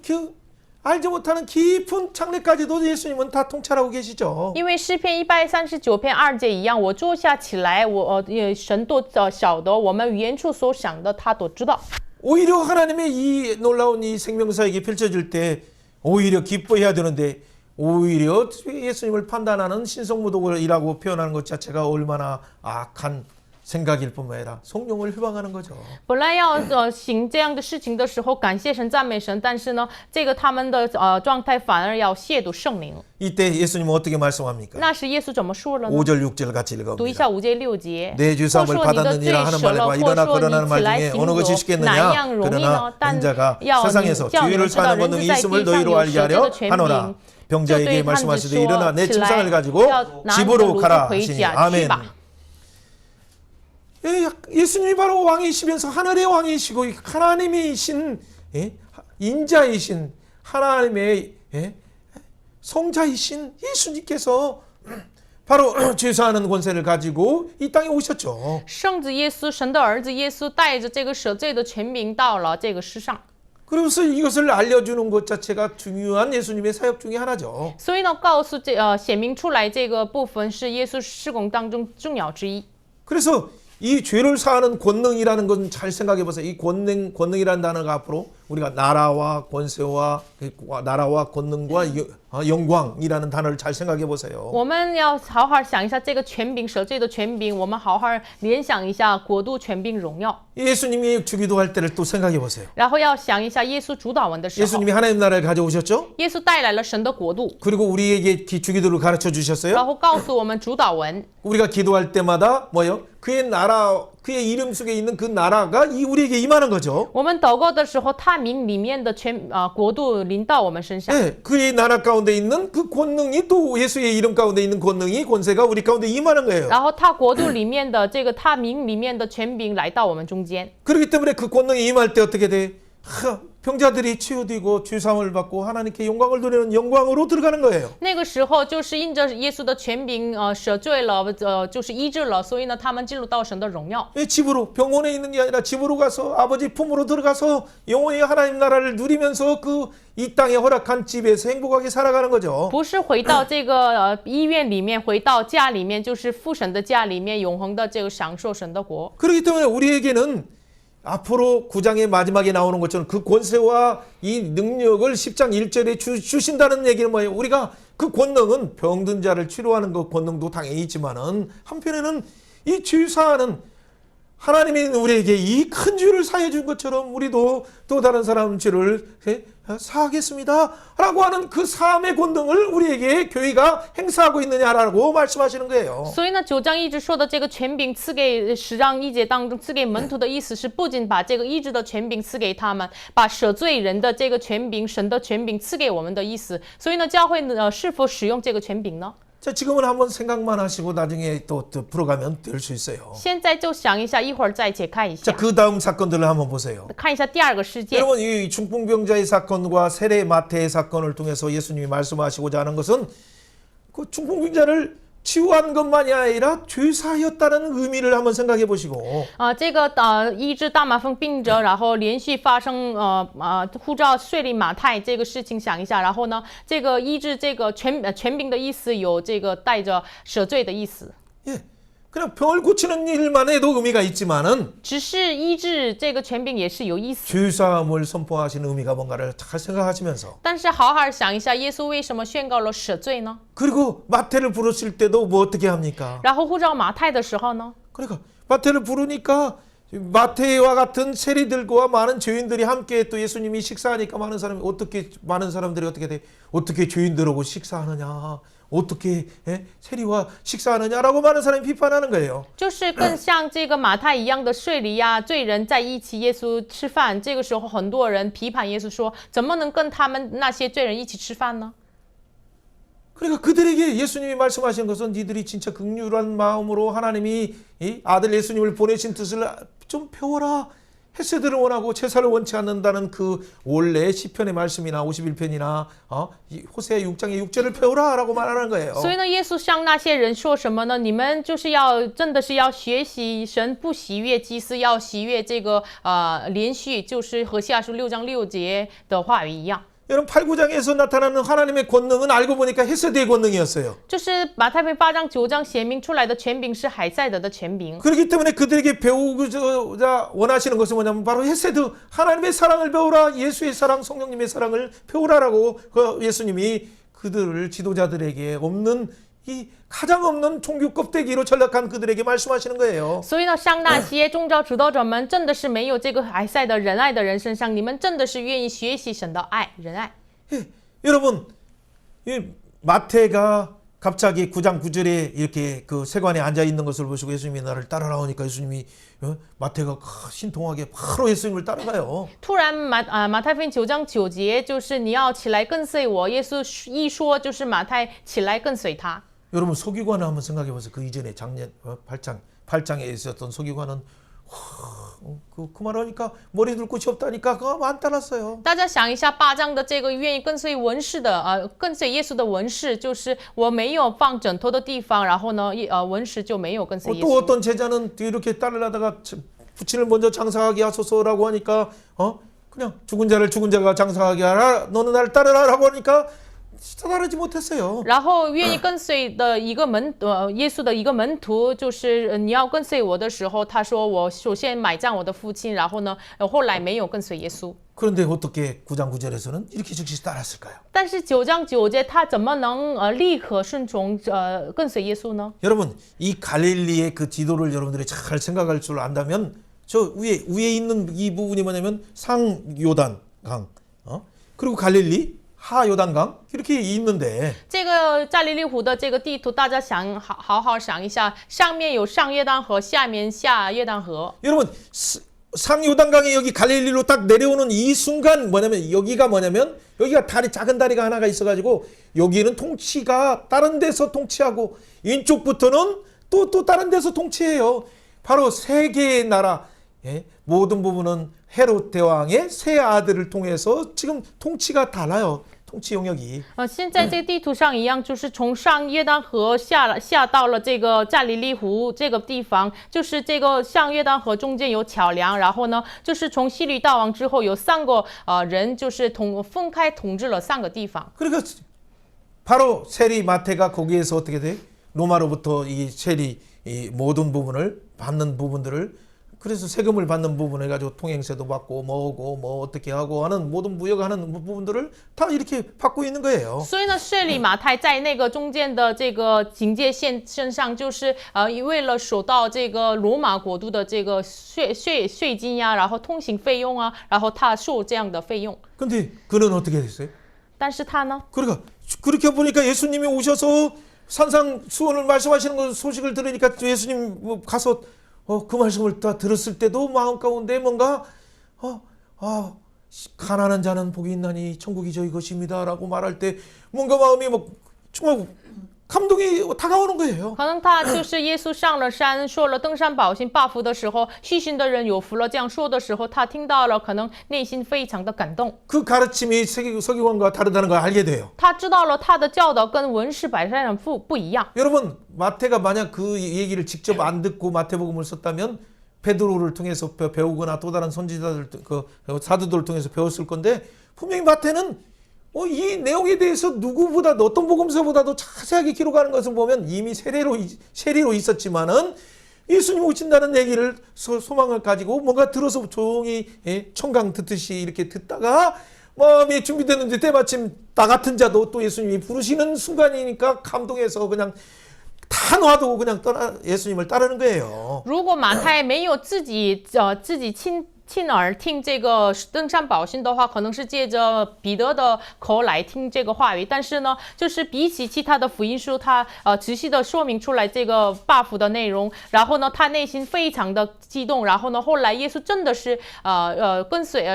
알지 못하는 깊은 장래까지도 예수님은 다 통찰하고 계시죠. 因为诗篇139篇2节一样，我坐下起来，神都晓得，我们远处所想的他都知道。 오히려 하나님의 이 놀라운 이 생명사역이 펼쳐질 때 오히려 기뻐해야 되는데 오히려 예수님을 판단하는 신성모독이라고 표현하는 것 자체가 얼마나 악한 생각일 뿐만 아니라 성령을 회방하는 거죠. 本来要行这样的事情的时候，感谢神、赞美神，但是呢，这个他们的状态反而要亵渎圣灵。 이때 예수님은 어떻게 말씀합니까? 那时耶稣怎么说了呢？ 5절 6절 같이 读一 읽어봅니다. 下5节6节。 내 주사함을 或说你的罪 받았느니라 하는 舍了， 말과 或 일어나 说 걸어나는 你 말 起来 중에 行 어느 것이 走，哪 쉽겠느냐? 样容易 그러나 呢？但 인자가 要 세상에서 叫你 주의를 们知道 사는 人 권능이 子在 있음을 地上 너희로 有 알게 蛇 하려 的权 하노라. 柄，就 병자에게 对探子 말씀하시되 说 일어나 내 起 침상을 来， 가지고 要拿你的 집으로 炉子 가라 回 하시니 家去 아멘. 吧。 예수님이 바로 왕이시면서 하늘의 왕이시고 하나님이신 인자이신 하나님의 성자이신 예수님께서 바로 죄사하는 권세를 가지고 이 땅에 오셨죠. 圣子耶稣，神的儿子耶稣，带着这个赦罪的权柄到了这个世上。 그래서 이것을 알려주는 것 자체가 중요한 예수님의 사역 중에 하나죠. 所以呢，显明出来这个部分是耶稣事工当中重要之一。 그래서 이 죄를 사하는 권능이라는 건 잘 생각해 보세요. 이 권능이라는 단어가 앞으로 우리가 나라와 권세와 나라와 권능과 영광이라는 단어를 잘 생각해 보세요. 我们要好好想一下这个权柄，赦罪的权柄，我们好好联想一下国度、权柄、荣耀。 예수님이 주기도할 때를 또 생각해 보세요. 然后要想一下耶稣主祷文的时候， 예수님이 하나님 나라를 가져오셨죠? 耶稣带来了神的国度， 그리고 우리에게 주기도를 가르쳐 然 주셨어요. 后告诉我们主祷文。 우리가 기도할 때마다 뭐요? 그의 나라 그의 이름 속에 있는 그 나라가 우리에게 임하는 거죠. 我们祷告的时候，他名里面的国度临到我们身上。 네, 그의 나라 가운데 있는 그 권능이 또 예수의 이름 가운데 있는 권능이 권세가 우리 가운데 임하는 거예요. 然后他国度里面的这个他名里面的权柄来到我们中间， 그렇기 때문에 그 권능이 임할 때 어떻게 돼? 병자들이 치유되고 주사함을 받고 하나님께 영광을 돌리는 영광으로 들어가는 거예요. 那个时候就是因着耶稣的权柄，赦罪了，就是医治了，所以呢，他们进入到神的荣耀。 집으로 병원에 있는 게 아니라 집으로 가서 아버지 품으로 들어가서 영원히 하나님 나라를 누리면서 그 이 땅에 허락한 집에서 행복하게 살아가는 거죠. 不是回到这个医院里面，回到家里面，就是父神的家里面，永恒的这个享受神的国。 그렇기 때문에 우리에게는 앞으로 9장의 마지막에 나오는 것처럼 그 권세와 이 능력을 10장 1절에 주신다는 얘기는 뭐예요? 우리가 그 권능은 병든 자를 치료하는 그 권능도 당연히 있지만은 한편에는 이 주사하는 하나님이 우리에게 이 큰 죄를 사해 준 것처럼 우리도 또 다른 사람 죄를 사하겠습니다 라고 하는 그 사함의 권능을 우리에게 교회가 행사하고 있느냐라고 말씀하시는 거예요. 所以呢，9章一直说的这个权柄赐给10章1节当中赐给门徒的意思是，不仅把这个医治的权柄赐给他们，把赦罪人的这个权柄、神的权柄赐给我们的意思。所以呢，教会是否使用这个权柄呢？ 자, 지금은 한번 생각만 하시고 나중에 또 풀어가면 될 수 있어요. 现在就想一下，一会儿再解开一 자, 下， 그 다음 사건들을 한번 보세요. 看一下第二个事件。 여러분, 이 중풍병자의 사건과 세례 마태의 사건을 통해서 예수님이 말씀하시고자 하는 것은 그 중풍병자를 치유한 것만이 아니라 죄사였다는 의미를 한번 생각해 보시고. 这个医治大麻风病者，然后连续发生呼召税吏马太这个事情，想一下，然后呢，这个医治这个权柄的意思有这个带着赦罪的意思。 예. 그냥 병을 고치는 일만 해도 의미가 있지만은 只是医治这个权柄也是有意思， 죄사함을 선포하시는 의미가 뭔가를 잘 생각하시면서 但是好好想一下，耶稣为什么宣告了赦罪呢？ 그리고 마태를 부르실 때도 뭐 어떻게 합니까? 然后呼召马太的时候呢？ 그러니까 마태를 부르니까 마태와 같은 세리들과 많은 죄인들이 함께 또 예수님이 식사하니까 많은 사람들이 어떻게 돼? 어떻게 죄인들하고 식사하느냐? 어떻게 세리와 식사하느냐라고 많은 사람이 비판하는 거예요. 就是更像这个马太一样的税吏呀、罪人在一起耶稣吃饭，这个时候很多人批判耶稣说，怎么能跟他们那些罪人一起吃饭呢？ 그러니까 그들에게 예수님이 말씀하신 것은 니들이 진짜 긍휼한 마음으로 하나님이 이 아들 예수님을 보내신 뜻을 좀 배워라. 헤세드를 원하고 제사를 원치 않는다는 그 원래 시편의 말씀이나 51편이나 호세아 6장의 6절을 배워라라고 말하는 거예요. 所以呢，耶稣向那些人说什么呢？你们就是要真的是要学习神不喜悦祭司，要喜悦这个连续，就是和西阿书6章6节的话语一样。 여러분 8, 9장에서 나타나는 하나님의 권능은 알고 보니까 헤세드의 권능이었어요. 就是马太福音8章9章显明出来的权柄是海塞德的权柄。 그렇기 때문에 그들에게 배우고자 원하시는 것은 뭐냐면 바로 헤세드 하나님의 사랑을 배우라 예수의 사랑 성령님의 사랑을 배우라라고 예수님이 그들을 지도자들에게 없는 이 가장 없는 종교 껍데기로 전락한 그들에게 말씀하시는 거예요. 所以呢，像那些宗教指导者们，真的是没有这个海塞的仁爱的人身上，你们真的是愿意学习神的爱、仁爱。 예, 여러분, 이 마태가 갑자기 9장 9절에 이렇게 그 세관에 앉아 있는 것을 보시고 예수님이 나를 따라오니까 예수님이 마태가 신통하게 바로 예수님을 따라가요. 突然马太福音9章9节，就是你要起来跟随我。耶稣一说，就是马太起来跟随他。 여러분 서기관을 한번 생각해 보세요. 그 이전에 작년 8장에 있었던 서기관은 그 말하니까 머리 둘 곳이 없다니까 그거 안 따랐어요. 大家想一下，8章的这个愿意跟随文士的跟随耶稣的文士，就是我没有放枕头的地方，然后呢，文士就没有跟随耶 또 稣。 어떤 제자는 이렇게 따르려다가 부친을 먼저 장사하게 하소서라고 하니까 그냥 죽은 자를 죽은 자가 장사하게 하라. 너는 나를 따르라라고 하니까 따르지 못했어요. 然后愿意跟随的一个耶稣的一个门徒，就是你要跟随我的时候，他说我首先埋葬我的父亲，然后呢，后来没有跟随耶稣。 그런데 어떻게 9장 9절에서는 이렇게 즉시 따랐을까요? 但是9章9节，他怎么能立刻顺从跟随耶稣呢？ 여러분 이 갈릴리의 그 지도를 여러분들이 잘 생각할 줄 안다면 저 위에 있는 이 부분이 뭐냐면 상요단 강 그리고 갈릴리 하 요단강 이렇게 있는데 这个加利利湖的这个地图，大家好好想一下，上面有上约旦河，下面下约旦河。 여러분 상요단강이 여기 갈릴리로 딱 내려오는 이 순간 여기가 뭐냐면 여기가 작은 다리가 하나가 있어가지고 여기는 통치가 다른 데서 통치하고 이쪽부터는 또 다른 데서 통치해요. 바로 세 개의 나라 모든 부분은 헤롯 대왕의 세 아들을 통해서 지금 통치가 달라요. 통치 영역이. 现在这个地图上一样，就是从上约旦河下到了这个加利利湖这个地方，就是这个上约旦河中间有桥梁，然后呢，就是从希律大王之后有3个人，就是分开统治了3个地方。 그러니까 바로 세리 마태가 거기에서 어떻게 돼? 로마로부터 이 세리 이 모든 부분을 받는 부분들을 그래서 세금을 받는 부분을 가지고 통행세도 받고 뭐고 뭐 어떻게 하고 하는 모든 무역하는 부분들을 다 이렇게 받고 있는 거예요. 所以呢，税吏马太在那个中间的这个警戒线上，就是为了守到这个罗马国度的这个税金呀，然后通行费用啊，然后他收这样的费用。 근데 그는 어떻게 됐어요? 但是他呢？ 그러니까 그렇게 보니까 예수님이 오셔서 산상수훈을 말씀하시는 거 소식을 들으니까 예수님 가서 그 말씀을 다 들었을 때도 마음 가운데 뭔가 가난한 자는 복이 있나니 천국이 저희 것입니다라고 말할 때 뭔가 마음이 막 정말 감동이 다가오는 거예요. 可能他就是耶稣上了山，说了登山宝训报福的时候，细心的人有福了。这样说的时候，他听到了，可能内心非常的感动。 그 가르침이 서기관과 다르다는 걸 알게 돼요. 他知道了他的教导跟文士百善不一样。 여러분 마태가 만약 그 얘기를 직접 안 듣고 마태복음을 썼다면 베드로를 통해서 배우거나 또 다른 선지자들 그 사도들을 통해서 배웠을 건데 분명히 마태는 이 내용에 대해서 누구보다 어떤 복음서보다도 자세하게 기록하는 것을 보면 이미 세리로 있었지만은 예수님 오신다는 얘기를 소망을 가지고 뭔가 들어서 조용히 청강 듣듯이 이렇게 듣다가 마음이 준비됐는데 때마침 나 같은 자도 또 예수님이 부르시는 순간이니까 감동해서 그냥 다 놔두고 그냥 예수님을 따르는 거예요. 如果马太没有自己亲耳听这个登山宝训的话，可能是借着彼得的口来听这个话语。但是呢，就是比起其他的福音书，他仔细的说明出来这个buff的内容，然后呢，他内心非常的激动。然后呢，后来耶稣真的是跟随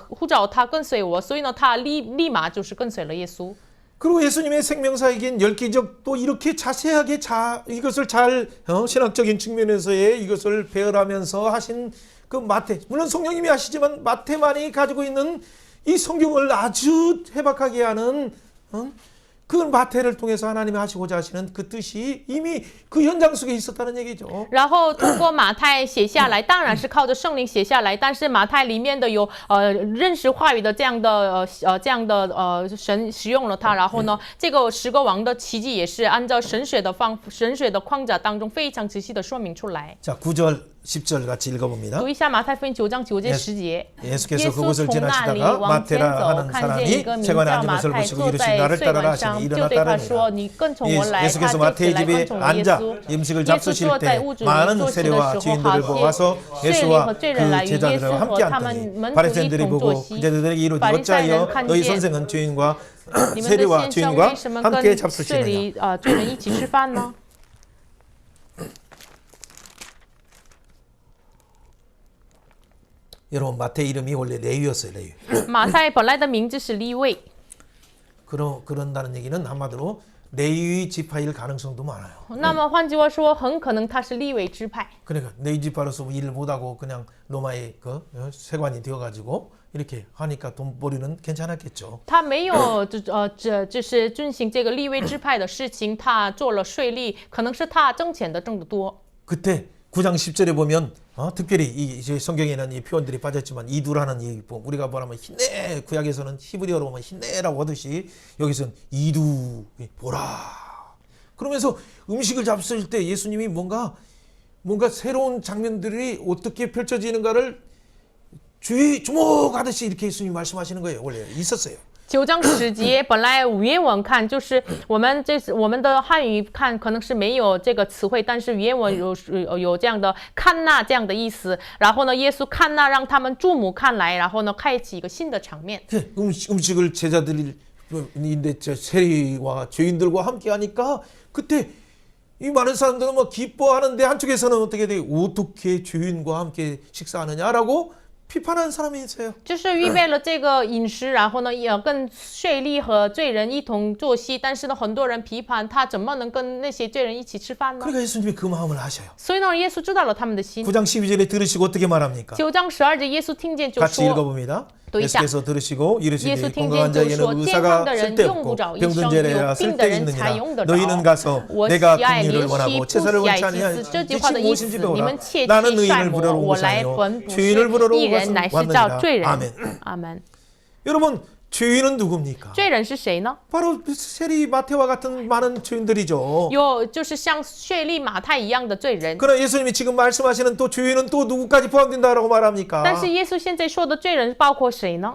呼召他跟随我，所以呢，他立马就是跟随了耶稣。 그리고 예수님의 생명사역인 열기적도 이렇게 자세하게 이것을 잘 신학적인 측면에서의 이것을 배열하면서 하신 그 마태, 물론 성령님이 하시지만 마태만이 가지고 있는 이 성경을 아주 해박하게 하는 그 마태를 통해서 하나님이 하시고자 하시는 그 뜻이 이미 그 현장 속에 있었다는 얘기죠. 然后通过马太写下来，当然是靠着圣灵写下来，但是马太里面的有认识话语的这样的神使用了它，然后呢，这个10个王的奇迹也是按照神学的框架当中非常仔细的说明出来。 자, 9절 10절 같이 읽어봅니다. 读一下马太福音9章9节10节。 예수께서 그곳을 지나시다가 마테라 하는 사람이 세관에 앉은 것을 보시고 이르시되 나를 따르라 하시니 일어나 따르니라. 예수께서 마태의 집에 앉아 음식을 잡수실 때 많은 세리와 주인들을 와서 예수와 그 제자들과 함께 앉더니 바리새인들이 보고 제자들에게 이르되 어찌하여 너희 선생은 주인과 세리와 주인과 함께 잡수시느냐. 罪人一起吃饭呢？ 여러분 마태 이름이 원래 레위였어요. 레위. 马太本来的名字是利未。 그런다는 얘기는 한마디로 레위 지파일 가능성도 많아요. 那么换句话说，很可能他是利未支派。 그러니까 레위 지파로서 일을 못하고 그냥 로마의 그 세관이 되어가지고 이렇게 하니까 돈벌이는 괜찮았겠죠. 他没有就是遵行这个利未支派的事情，他做了税吏，可能是他挣钱的挣得多。 그때 9장 10절에 보면 특별히 이 성경에는 이 표현들이 빠졌지만 이두라는 이 우리가 뭐라면 힘내 구약에서는 히브리어로 보면 힘내라고 하듯이 여기서는 이두 보라. 그러면서 음식을 잡수실 때 예수님이 뭔가 새로운 장면들이 어떻게 펼쳐지는가를 주목하듯이 이렇게 예수님이 말씀하시는 거예요. 원래 있었어요. 9章10节，本来原文看就是我们的汉语看可能是没有这个词汇，但是原文有这样的看那这样的意思。然后呢，耶稣看那让他们注目看来，然后呢，开启一个新的场面。 음식을 제자들이 인데 세리와 죄인들과 함께 하니까 그때 이 많은 사람들은 뭐 기뻐하는데 한쪽에서는 어떻게 돼? 어떻게 죄인과 함께 식사하느냐라고 비판하는 사람이 있어요. 就是预备了这个饮食，然后呢，也跟税吏和罪人一同坐席。但是呢，很多人批判他怎么能跟那些罪人一起吃饭呢？ 그러니까 예수님이 그 마음을 아셔요. 所以呢，耶稣知道了他们的心。 9장 12절에 들으시고 어떻게 말합니까? 9章12节，耶稣听见就 같이 说 읽어봅니다. 读一下。 예수께서 들으시고 耶稣 이르시되 听 건강한 见就 자에게는 说：健 의사가 康的人用 쓸데없고 不着医生， 병든 자에게야 有病的人才 쓸데있느니라 用得着。 너희는 가서 我 내가 喜爱 긍휼을 怜惜， 원하고 不 제사를 喜爱 원치 祭 아니하니 司。这句话的 지금 意 오신 思， 집에 你 오라 们切 나는 忌善 의인을 魔， 부르러 온 我 것이 来 아니요 本不 죄인을 是 부르러 义人，乃是叫 왔느니라 罪人。 아멘. 阿门。 여러분 죄인은 누굽니까? 罪人是谁呢？ 바로 세리 마태와 같은 많은 죄인들이죠. 有就是像税吏马太一样的罪人。 그러나 예수님이 지금 말씀하시는 또 죄인은 또 누구까지 포함된다라고 말합니까? 但是耶稣现在说的罪人包括谁呢？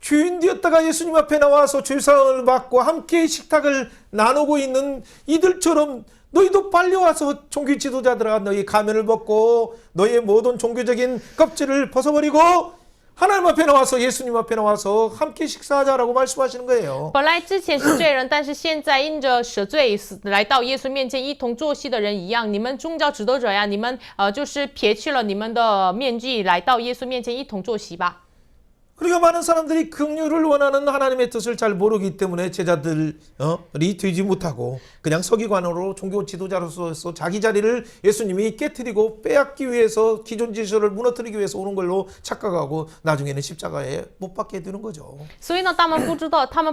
죄인 되었다가 예수님 앞에 나와서 죄사함을 받고 함께 식탁을 나누고 있는 이들처럼 너희도 빨리 와서 종교 지도자들아 너희 가면을 벗고 너희의 모든 종교적인 껍질을 벗어버리고 하나님 앞에 나와서 예수님 앞에 나와서 함께 식사하자라고 말씀하시는 거예요. 本来之前是罪人，但是现在因着舍罪来到耶稣面前一同作戏的人一样，你们宗教指导者呀，你们就是撇去了你们的面具，来到耶稣面前一同坐席吧。 그러니까 많은 사람들이 긍휼을 원하는 하나님의 뜻을 잘 모르기 때문에 제자들이 되지 못하고 그냥 서기관으로 종교 지도자로서 자기 자리를 예수님이 깨트리고 빼앗기 위해서 기존 질서를 무너뜨리기 위해서 오는 걸로 착각하고 나중에는 십자가에 못 박게 되는 거죠. 所以呢，他们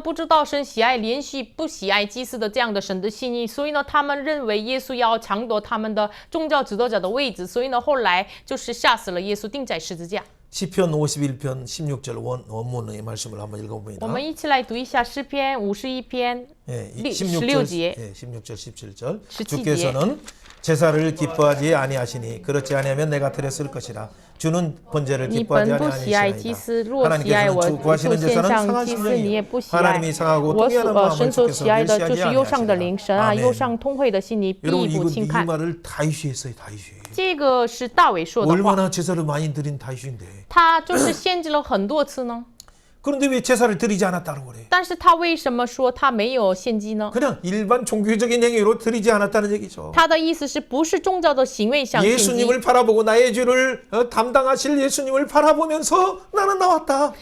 不知道神喜爱连续不喜爱祭司的这样的神的心意，所以呢，他们认为耶稣要抢夺他们的宗教指导者的位置，所以呢，后来就是杀死了耶稣，钉在十字架。 시편 51편 16절 원문의 말씀을 한번 我 읽어봅니다. 们一起来读一下诗篇51篇 예, 16节 예, 16절 17절 17 주께서는 제사를 기뻐하지 아니하시니 그렇지 아니하면 내가 드렸을 것이라 주는 번제를 你 기뻐하지 本不喜爱祭 아니하시나이다. 司，若喜爱我 하나님께서는 구하시는 献 제사는 上 상한 祭司，你也 심령이요 不喜爱。 하나님이 상하고 我 통회하는 所 마음을 神所 주께서 喜爱的就 멸시하지 是忧伤的 아니하시리라. 灵，神啊， 아멘. 忧伤通会的心，你必 여러분 不 이 轻看。 말을 다윗이 했어요. 다윗이. 这个是大卫说的话， 얼마나 제사를 많이 드린 다윗인데. 他就是献祭了很多次呢。 그런데 왜 제사를 드리지 않았다고 그래? 但是他为什么说他没有献祭呢？ 그냥 일반 종교적인 행위로 드리지 않았다는 얘기죠. 他的意思是不是宗教的行为上献祭？ 예수님을 바라보고 나의 죄를 담당하실 예수님을 바라보면서 나는 나왔다.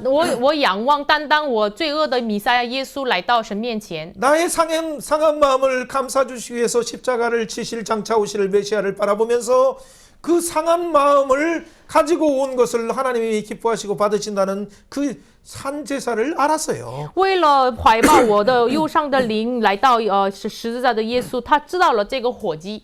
我仰望担当我罪恶的弥赛亚耶稣来到神面前。 나의 상한 마음을 감싸주시기 위해서 십자가를 치실 장차 오실 메시아를 바라보면서 그 상한 마음을 가지고 온 것을 하나님이 기뻐하시고 받으신다는 그 산제사를 알았어요. 为了怀抱我的忧伤的灵来到十字架的耶稣，他知道了这个火祭。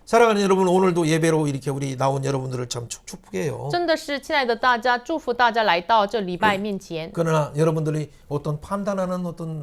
사랑하는 여러분, 오늘도 예배로 이렇게 우리 나온 여러분들을 참 축복해요. 真的是，亲爱的大家，祝福大家来到这礼拜面前。 그러나 여러분들이 어떤 판단하는 어떤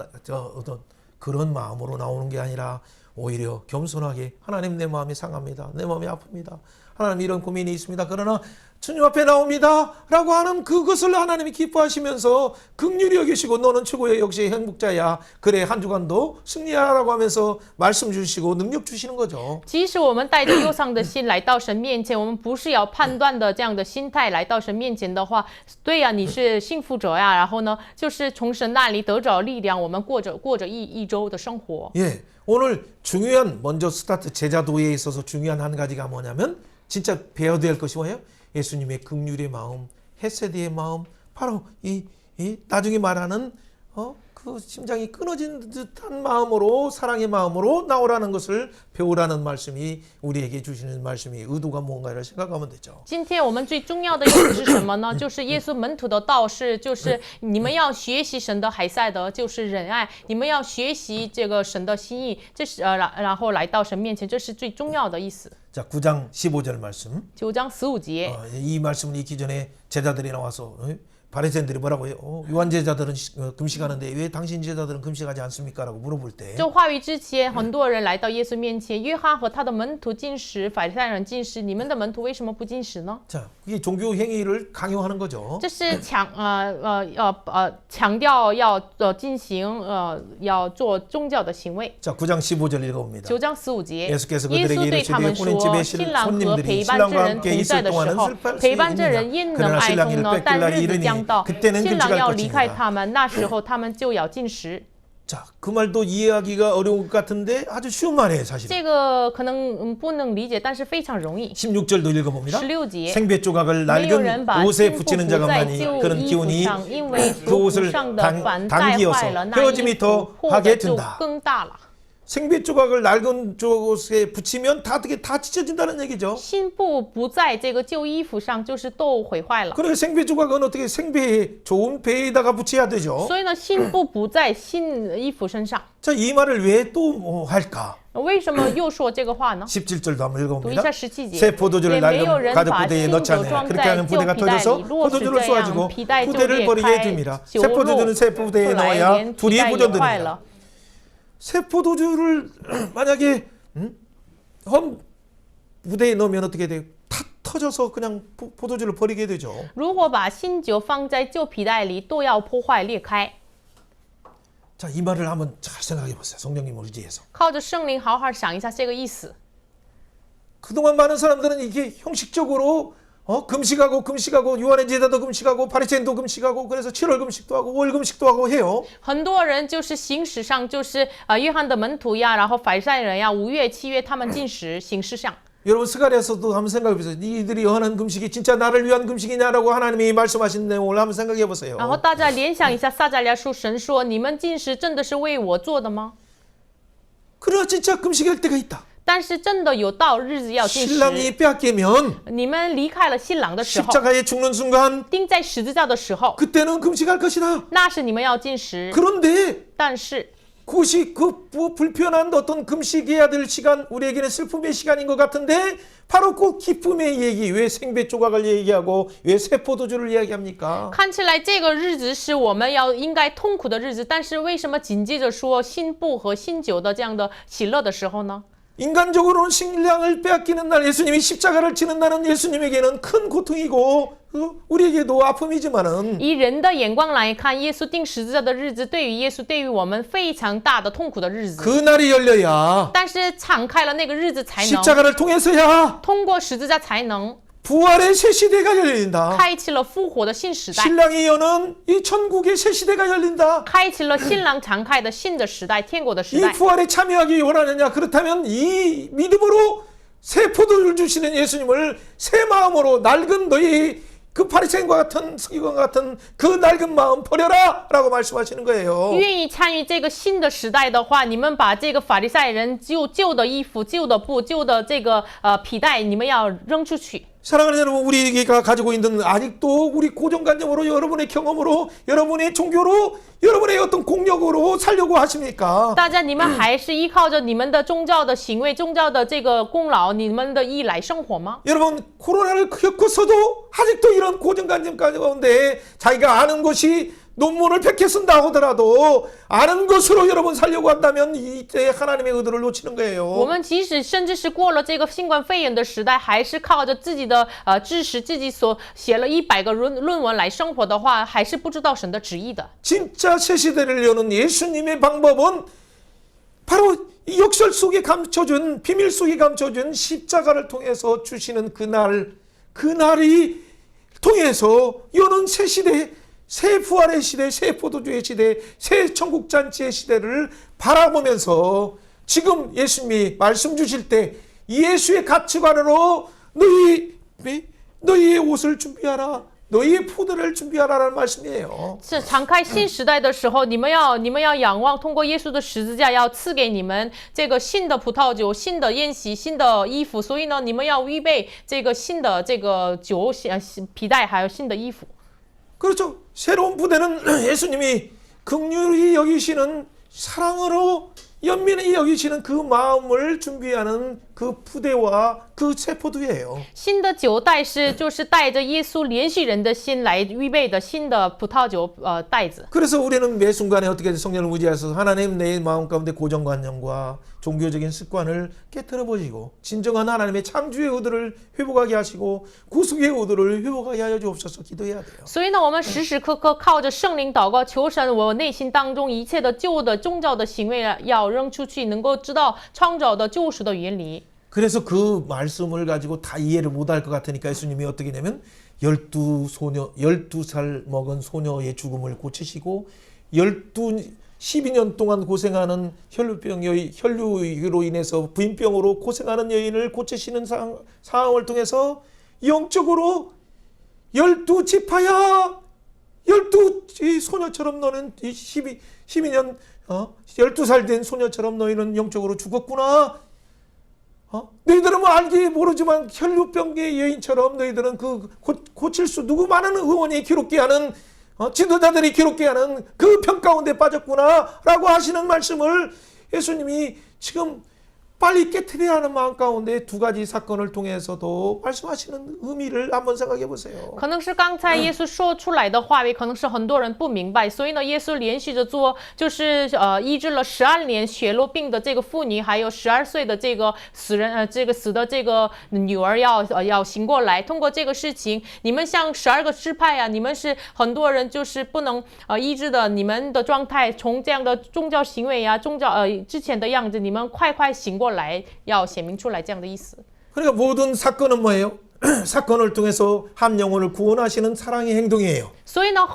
그런 마음으로 나오는 게 아니라 오히려 겸손하게 하나님 내 마음이 상합니다. 내 마음이 아픕니다. 하나님 이런 고민이 있습니다. 그러나 주님 앞에 나옵니다. 라고 하는 그것을 하나님이 기뻐하시면서 긍휼히 여기시고 너는 최고의 역시 행복자야. 그래 한 주간도 승리하라고 하면서 말씀 주시고 능력 주시는 거죠. 即使我们带着忧伤的心来到神面前，我们不是要判断的这样的心态来到神面前的话，对呀，你是幸福者呀。然后呢，就是从神那里得着力量，我们过着一周的生活。 예, 오늘 중요한 먼저 스타트 제자도에 있어서 중요한 한 가지가 뭐냐면 진짜 배워야 될 것이 뭐예요? 예수님의 긍휼의 마음, 헤세드의 마음, 바로 이 나중에 말하는 그 심장이 끊어진 듯한 마음으로 사랑의 마음으로 나오라는 것을 배우라는 말씀이 우리에게 주시는 말씀이 의도가 뭔가를 생각하면 되죠. 今天我们最重要的意思是什么呢？就是耶稣门徒的道是，就是你们要学习神的海塞德，就是仁爱，你们要学习这个神的心意，这是然后来到神面前，这是最重要的意思。 자, 9장 15절 말씀. 9章15节。 이 말씀을 읽기 전에 제자들이 나와서 바리새인들이 뭐라고 해요? 요한 제자들은 금식하는데 왜 당신 제자들은 금식하지 않습니까? 라고 물어볼 때 这话语之前，很多人来到耶稣面前，约翰和他的门徒禁食，法利赛人禁食，你们的门徒为什么不禁食呢？ 자, 그게 종교 행위를 강요하는 거죠. 这是强调要进行要做宗教的行为。 자, 9장 15절 읽어봅니다. 9章15节， 예수께서 耶 그들에게 稣对他 이르시되 们 혼인집에 说：“新郎和 손님들이 陪伴之 신랑과 人 함께 同在 있을 的时 동안은 候， 슬퍼할 수 陪伴这人 있느냐? 因能 그러나 爱 신랑이 中呢， 뺏길 但 날이 日子 이르니 将到 그때는 新郎 금식할 要离开 것입니다. 他们，那时候他们就要禁食。 자, 그 말도 이해하기가 어려운 것 같은데 아주 쉬운 말이에요, 사실. 这个可能不能理解，但是非常容易。 16절도 읽어봅니다. 16节 생배 조각을 没有人 낡은 把 옷에 新布 붙이는 补在 자가만이 旧 그런 衣服 기운이 上，因为 그 所补 옷을 上的板带 당기어서 坏了，那衣 헤어짐이 服 더 破 하게 的就 된다. 更大了。 생배 조각을 낡은 옷에 붙이면 다 어떻게 다 찢어진다는 얘기죠. 新布不在这个旧衣服上，就是都毁坏了。 그러니까 생배 조각은 어떻게 생배 좋은 배에다가 붙여야 되죠. 所以呢，新布不在新衣服身上。 자, 이 말을 왜 또 할까? 为什么又说这个话呢？ 17절도 한번 读一 읽어봅니다. 下17节。 새 포도주를 也没有 낡은 人 가죽 把 부대에 新 넣지 酒 않아요. 装 그렇게 在 하면 旧 부대가 皮袋 터져서 里，若是 포도주를 这样， 쏘아지고 皮带就 부대를 裂 버리게 开， 됩니다. 酒 새 漏， 포도주는 새 부대에 后来 넣어야 连皮 둘이 带也坏 보존됩니다. 了。 새 포도주를 만약에 헌 부대에 넣으면 어떻게 돼요? 다 터져서 그냥 포도주를 버리게 되죠. 如果把新酒放在旧皮袋里，都要破坏裂开。 자, 이 말을 한번 잘 생각해 보세요. 성령님 의지해서. 靠着圣灵好好想一下这个意思。 그동안 많은 사람들은 이게 형식적으로 금식하고 요한의 제자도 금식하고 바리새인도 금식하고 그래서 7월 금식도 하고 5월 금식도 하고 해요. 很多人就是形式上就是约翰的门徒呀，然后法利赛人呀，5月、7月他们禁食，形式上。 여러분 스가랴서도 한번 생각해 보세요. 이들이 하는 금식이 진짜 나를 위한 금식이냐라고 하나님이 말씀하신 내용을 한번 생각해 보세요. 然后大家联想一下撒迦利亚书，神说：“你们禁食真的是为我做的吗？ 그러나 진짜 금식할 때가 있다. 但是真的有到日子要禁食。 신랑이 빼앗기면 你们离开了新郎的时候， 십자가에 죽는 순간 钉在十字架的时候， 그때는 금식할 것이다. 那是你们要禁食。 그런데 但是 그것이 그 불편한 어떤 금식해야 될 시간, 우리에게는 슬픔의 시간인 것 같은데 바로 그 기쁨의 얘기, 왜 생배 조각을 얘기하고 왜 새 포도주를 이야기합니까? 看起来这个日子是我们应该痛苦的日子，但是为什么紧接着说新布和新酒的这样的喜乐的时候呢？ 인간적으로는 신랑을 빼앗기는 날, 예수님이 십자가를 지는 날은 예수님에게는 큰 고통이고 우리에게도 아픔이지만은 以人的眼光来看，耶稣钉十字架的日子，对于耶稣，对于我们非常大的痛苦的日子。 그날이 열려야 但是敞开了那个日子，才能 십자가를 통해서야 通过十字架，才能 부활의 새 시대가 열린다. 开启了复活的新时代， 신랑이 여는 이 천국의 새 시대가 열린다. 开启了新郎敞开的新的时代，天国的时 이 代。 부활에 참여하기 원하느냐? 그렇다면 이 믿음으로 새 포도를 주시는 예수님을 새 마음으로 낡은 너희 그 바리새인과 같은 서기관과 같은 그 낡은 마음 버려라 라고 말씀하시는 거예요. 愿意参与这个新的时代的话，你们把这个法利赛人旧的衣服、旧的布、旧的这个皮带，你们要扔出去。 사랑하는 여러분, 우리가 가지고 있는 아직도 우리 고정관념으로 여러분의 경험으로 여러분의 종교로 여러분의 어떤 공력으로 살려고 하십니까? 大家，你们还是依靠着你们的宗教的行为、宗教的这个功劳、你们的义来生活吗？ 여러분 코로나를 겪고서도 아직도 이런 고정관념 가운데 자기가 아는 것이 논문을 100개 쓴다 하더라도 아는 것으로 여러분 살려고 한다면 이때 하나님의 의도를 놓치는 我 거예요. 们即使甚至是过了这个新冠肺炎的时代，还是靠着自己的知识，自己所写了100个论文来生活的话，还是不知道神的旨意的。 진짜 새 시대를 여는 예수님의 방법은 바로 이 역설 속에 감춰준 비밀 속에 감춰준 십자가를 통해서 주시는 그날이 통해서 여는 새 시대, 새 부활의 시대, 새 포도주의 시대, 새 천국잔치의 시대를 바라보면서 지금 예수님이 말씀 주실 때 예수의 가치관으로 너희의 옷을 준비하라, 너희의 포도를 준비하라라는 말씀이에요. 是敞开新时代的时候，你们要仰望，通过耶稣的十字架，要赐给你们这个新的葡萄酒、新的宴席、新的衣服。所以呢，你们要预备这个新的这个酒、皮带，还有新的衣服。 그렇죠. 새로운 부대는 예수님이 긍휼히 여기시는 사랑으로 연민히 여기시는 그 마음을 준비하는 그 부대와 그 새 포도예요. 新的酒袋就是带着耶稣连续人的心来预备的新的葡萄酒袋子。 그래서 우리는 매 순간에 어떻게 성령을 의지해서 하나님 내 마음 가운데 고정관념과 종교적인 습관을 깨뜨려 버리고 진정한 하나님의 창조의 의도를 회복하게 하시고 구속의 의도를 회복하게 하여 주옵소서 기도해야 돼요. 所以呢，我们时时刻刻靠着圣灵祷告，求神，我内心当中一切的旧的宗教的行为要扔出去，能够知道创造的救赎的原理。 그래서 그 말씀을 가지고 다 이해를 못할 것 같으니까 예수님이 어떻게 되냐면 12살 먹은 소녀의 죽음을 고치시고 12년 동안 고생하는 혈류로 인해서 부인병으로 고생하는 여인을 고치시는 상황을 통해서 영적으로 12지파야 12 소녀처럼 너는 12년 12살 된 소녀처럼 너희는 영적으로 죽었구나. 너희들은 뭐 알기 모르지만 혈류병의 여인처럼 너희들은 그 고칠 수 누구 많은 의원이 기록게 하는 지도자들이 기록게 하는 그 병 가운데 빠졌구나 라고 하시는 말씀을 예수님이 지금 빨리 깨트려야 하는 마음 가운데 두 가지 사건을 통해서도 말씀하시는 의미를 한번 생각해 보세요. 可能是刚才耶稣说出来的话语，可能是很多人不明白，所以呢，耶稣连续着做，就是医治了12年血漏病的这个妇女，还有12岁的这个死人，这个死的这个女儿要醒过来。通过这个事情，你们像12个支派啊，你们是很多人就是不能医治的，你们的状态从这样的宗教行为啊，之前的样子，你们快醒过来，要显明出来这样的意思。 그러니까 모든 사건은 뭐예요? 사건을 통해서 한 영혼을 구원하시는 사랑의 행동이에요. 所以呢，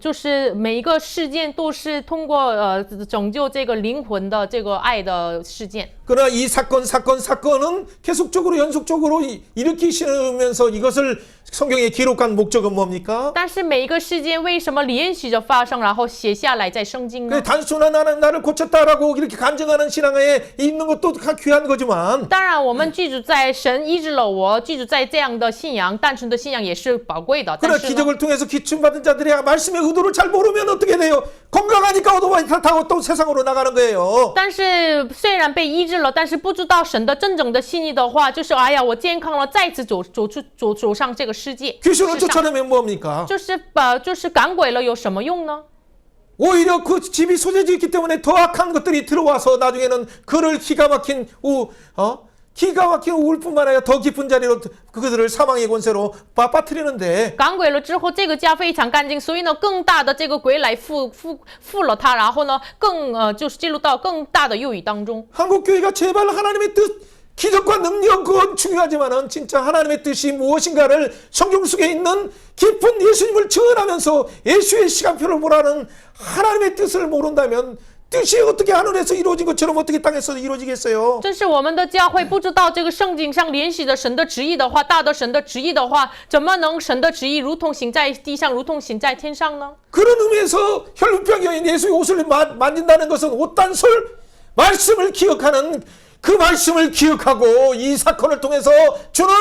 就是每一个事件都是通过拯救这个灵魂的这个爱的事件。 그러나 이 사건은 계속적으로 연속적으로 일으키시면서 이것을 성경에 기록한 목적은 뭡니까? 但是每一个事件为什么连续着发生，然后写下来在圣经呢？ 단순한 나를 고쳤다라고 이렇게 간증하는 신앙에 있는 것도 귀한 거지만 当然，我们记住在神医治了我，记住在这样的信仰，单纯的信仰也是宝贵的。 그러나 但是呢， 기적을 통해서 기침받은 자들이 말씀의 의도를 잘 모르면 어떻게 돼요? 건강하니까 오토바이 타고 또 세상으로 나가는 거예요. 但是虽然被医治了，但是不知道神的真正的心意的话，就是哎呀，我健康了，再次走上这个世界。 귀신을 쫓아내면 뭡니까? 就是赶鬼了，有什么用呢？ 오히려 그 집이 소재지 있기 때문에 더 악한 것들이 들어와서 나중에는 그를 기가 막힌 우울뿐만 아니라 더 깊은 자리로 그들을 사망의 권세로 빠뜨리는데 赶鬼了之后，这个家非常干净，所以呢，更大的这个鬼来附了他，然后呢，就是进入到更大的忧郁当中。 한국 교회가 제발 하나님의 뜻 기적과 능력 그건 중요하지만은 진짜 하나님의 뜻이 무엇인가를 성경 속에 있는 깊은 예수님을 증언하면서 예수의 시간표를 보라는 하나님의 뜻을 모른다면 뜻이 어떻게 하늘에서 이루어진 것처럼 어떻게 땅에서 이루어지겠어요? 这是我们的教会不知道这个圣经上联系的神的旨意的话，大的神的旨意的话，怎么能神的旨意如同行在地上，如同行在天上呢？ 그런 의미에서 혈루병 여인 예수의 옷을 만진다는 것은 옷단솔 말씀을 기억하는 그 말씀을 기억하고 이 사건을 통해서 주는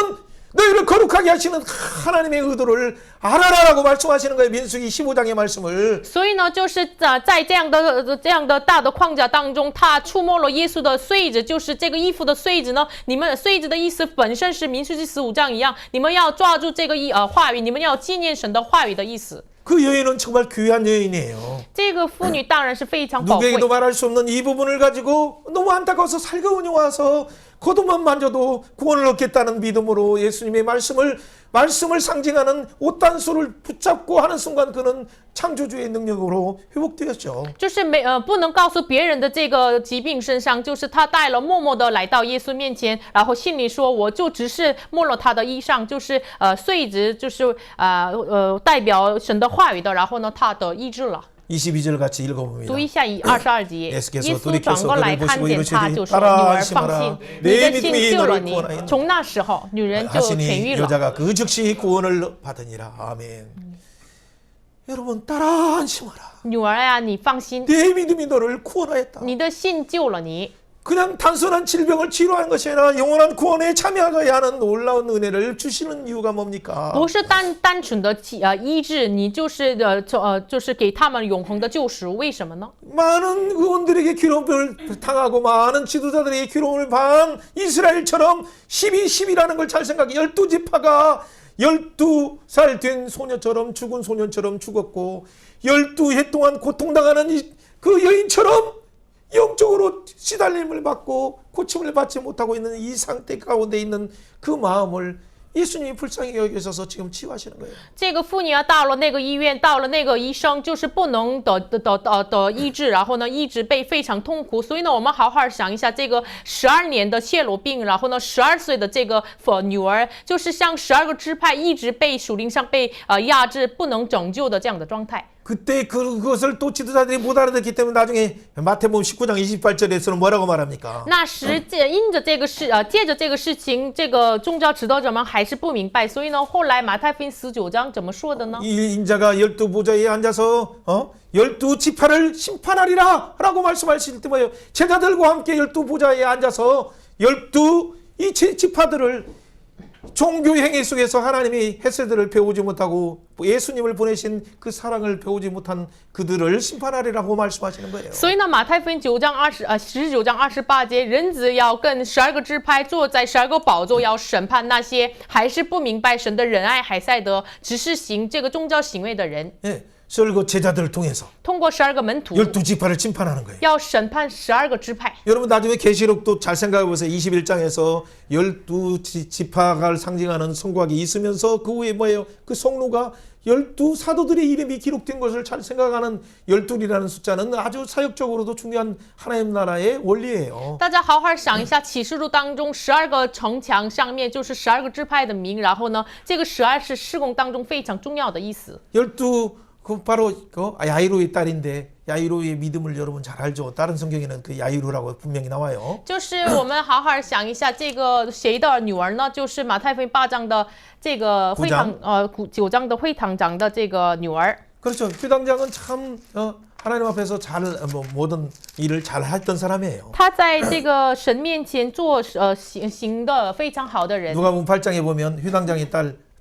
너희를 거룩하게 하시는 하나님의 의도를 알아라라고 말씀하시는 거예요. 민수기 15장의 말씀을. 所以呢，就是在这样的大的框架当中，他触摸了耶稣的穗子，就是这个衣服的穗子呢。你们穗子的意思本身是民数记15章一样，你们要抓住这个话语，你们要纪念神的话语的意思。 그 여인은 정말 귀한 여인이에요. 这个妇女当然是非常宝贵。 누구에게도 말할 수 없는 이 부분을 가지고 너무 안타까워서 살가운이 와서 겉옷만 만져도 구원을 얻겠다는 믿음으로 예수님의 말씀을 상징하는 옷단수를 붙잡고 하는 순간 그는 창조주의 능력으로 회복되었죠. 就是不能告诉别人的这个疾病身上，就是他带了默默的来到耶稣面前，然后心里说，我就只是摸了他的衣裳，就是穗子，就是代表神的话语的，然后呢，他得医治了。 22절 같이 읽어봅니다. 读一下22节，耶 예수께서 稣转过来 돌이켜서 看 그를 见 보시고 他， 이르시되 就说：“女 따라 儿放 안심하라. 心，你 내 的信 믿음이 救了 너를 你。” 구원하였노라. 从那时候，女人就痊愈 하시니 了。 여자가 그 즉시 구원을 받으니라. 아멘. 여러분 따라 안심하라. 女儿呀，你放心， 내 믿음이 너를 구원하였다. 你的信救了你。 그냥 단순한 질병을 치료하는 것이 아니라 영원한 구원에 참여하여야 하는 놀라운 은혜를 주시는 이유가 뭡니까? 不是单纯的医治，你就是就是给他们永恒的救赎。为什么呢？ 많은 의원들에게 괴로움을 당하고 많은 지도자들에게 괴로움을 당한 이스라엘처럼 12라는 걸 잘 생각해. 12지파가 12살 된 소녀처럼 죽은 소년처럼 죽었고 12해 동안 고통당하는 그 여인처럼 영적으로 시달림을 받고 고침을 받지 못하고 있는 이 상태 가운데 있는 그 마음을 예수님이 불쌍히 여기셔서 지금 치유하시는 거예요. 这个妇女啊，到了那个医院，到了那个医生，就是不能得医治，然后呢，一直被非常痛苦。所以呢，我们好好想一下，这个12年的泄露病，然后呢，12岁的这个女儿，就是像12个支派一直被属灵上被压制，不能拯救的这样的状态。 그때 그것을 또 지도자들이 못 알아듣기 때문에 나중에 마태복음 19장 28절에서는 뭐라고 말합니까? 那时因着这个事，借着这个事情，这个宗教指导者们还是不明白，所以呢，后来马太福音19章怎么说的呢？ 이 인자가 12보좌에 앉아서 12지파를 심판하리라 라고 말씀하실 때 뭐예요? 제자들과 함께 12보좌에 앉아서 12이 지파들을 종교 행위 속에서 하나님이 헤세드를 배우지 못하고 예수님을 보내신 그 사랑을 배우지 못한 그들을 심판하리라고 말씀하시는 거예요. 所以呢，马太福音19章28节，人子要跟12个支派坐在12个宝座，要审判那些还是不明白神的仁爱海塞德，只是行这个宗教行为的人。 예, 설교 제자들을 통해서 通过12个门徒， 12지파를 심판하는 거예요. 要审判12个支派。 여러분 나중에 계시록도 잘 생각해 보세요. 21장에서 12지파가 상징하는 성곽이 있으면서 그 후에 뭐예요? 그 성로가 12사도들의 이름이 기록된 것을 잘 생각하는 12이라는 숫자는 아주 사역적으로도 중요한 하나님 나라의 원리예요. 大家好好想一下，启示录当中12个城墙上面就是12个支派的名，然后呢，这个12是事工当中非常重要的意思。 12 그 바로 그 야이로의 딸인데 야이로의 믿음을 여러분 잘 알죠. 다른 성경에는 그 야이로라고 분명히 나와요. 就是我们好好想一下，这个谁的女儿呢？就是马太福音8章的这个会堂，9章的会堂长的这个女儿。 그렇죠. 회당장은 참 하나님 앞에서 잘 모든 일을 잘 했던 사람이에요. 她在这个神面前做行的非常好的人。 누가복음 8장에 보면 회당장의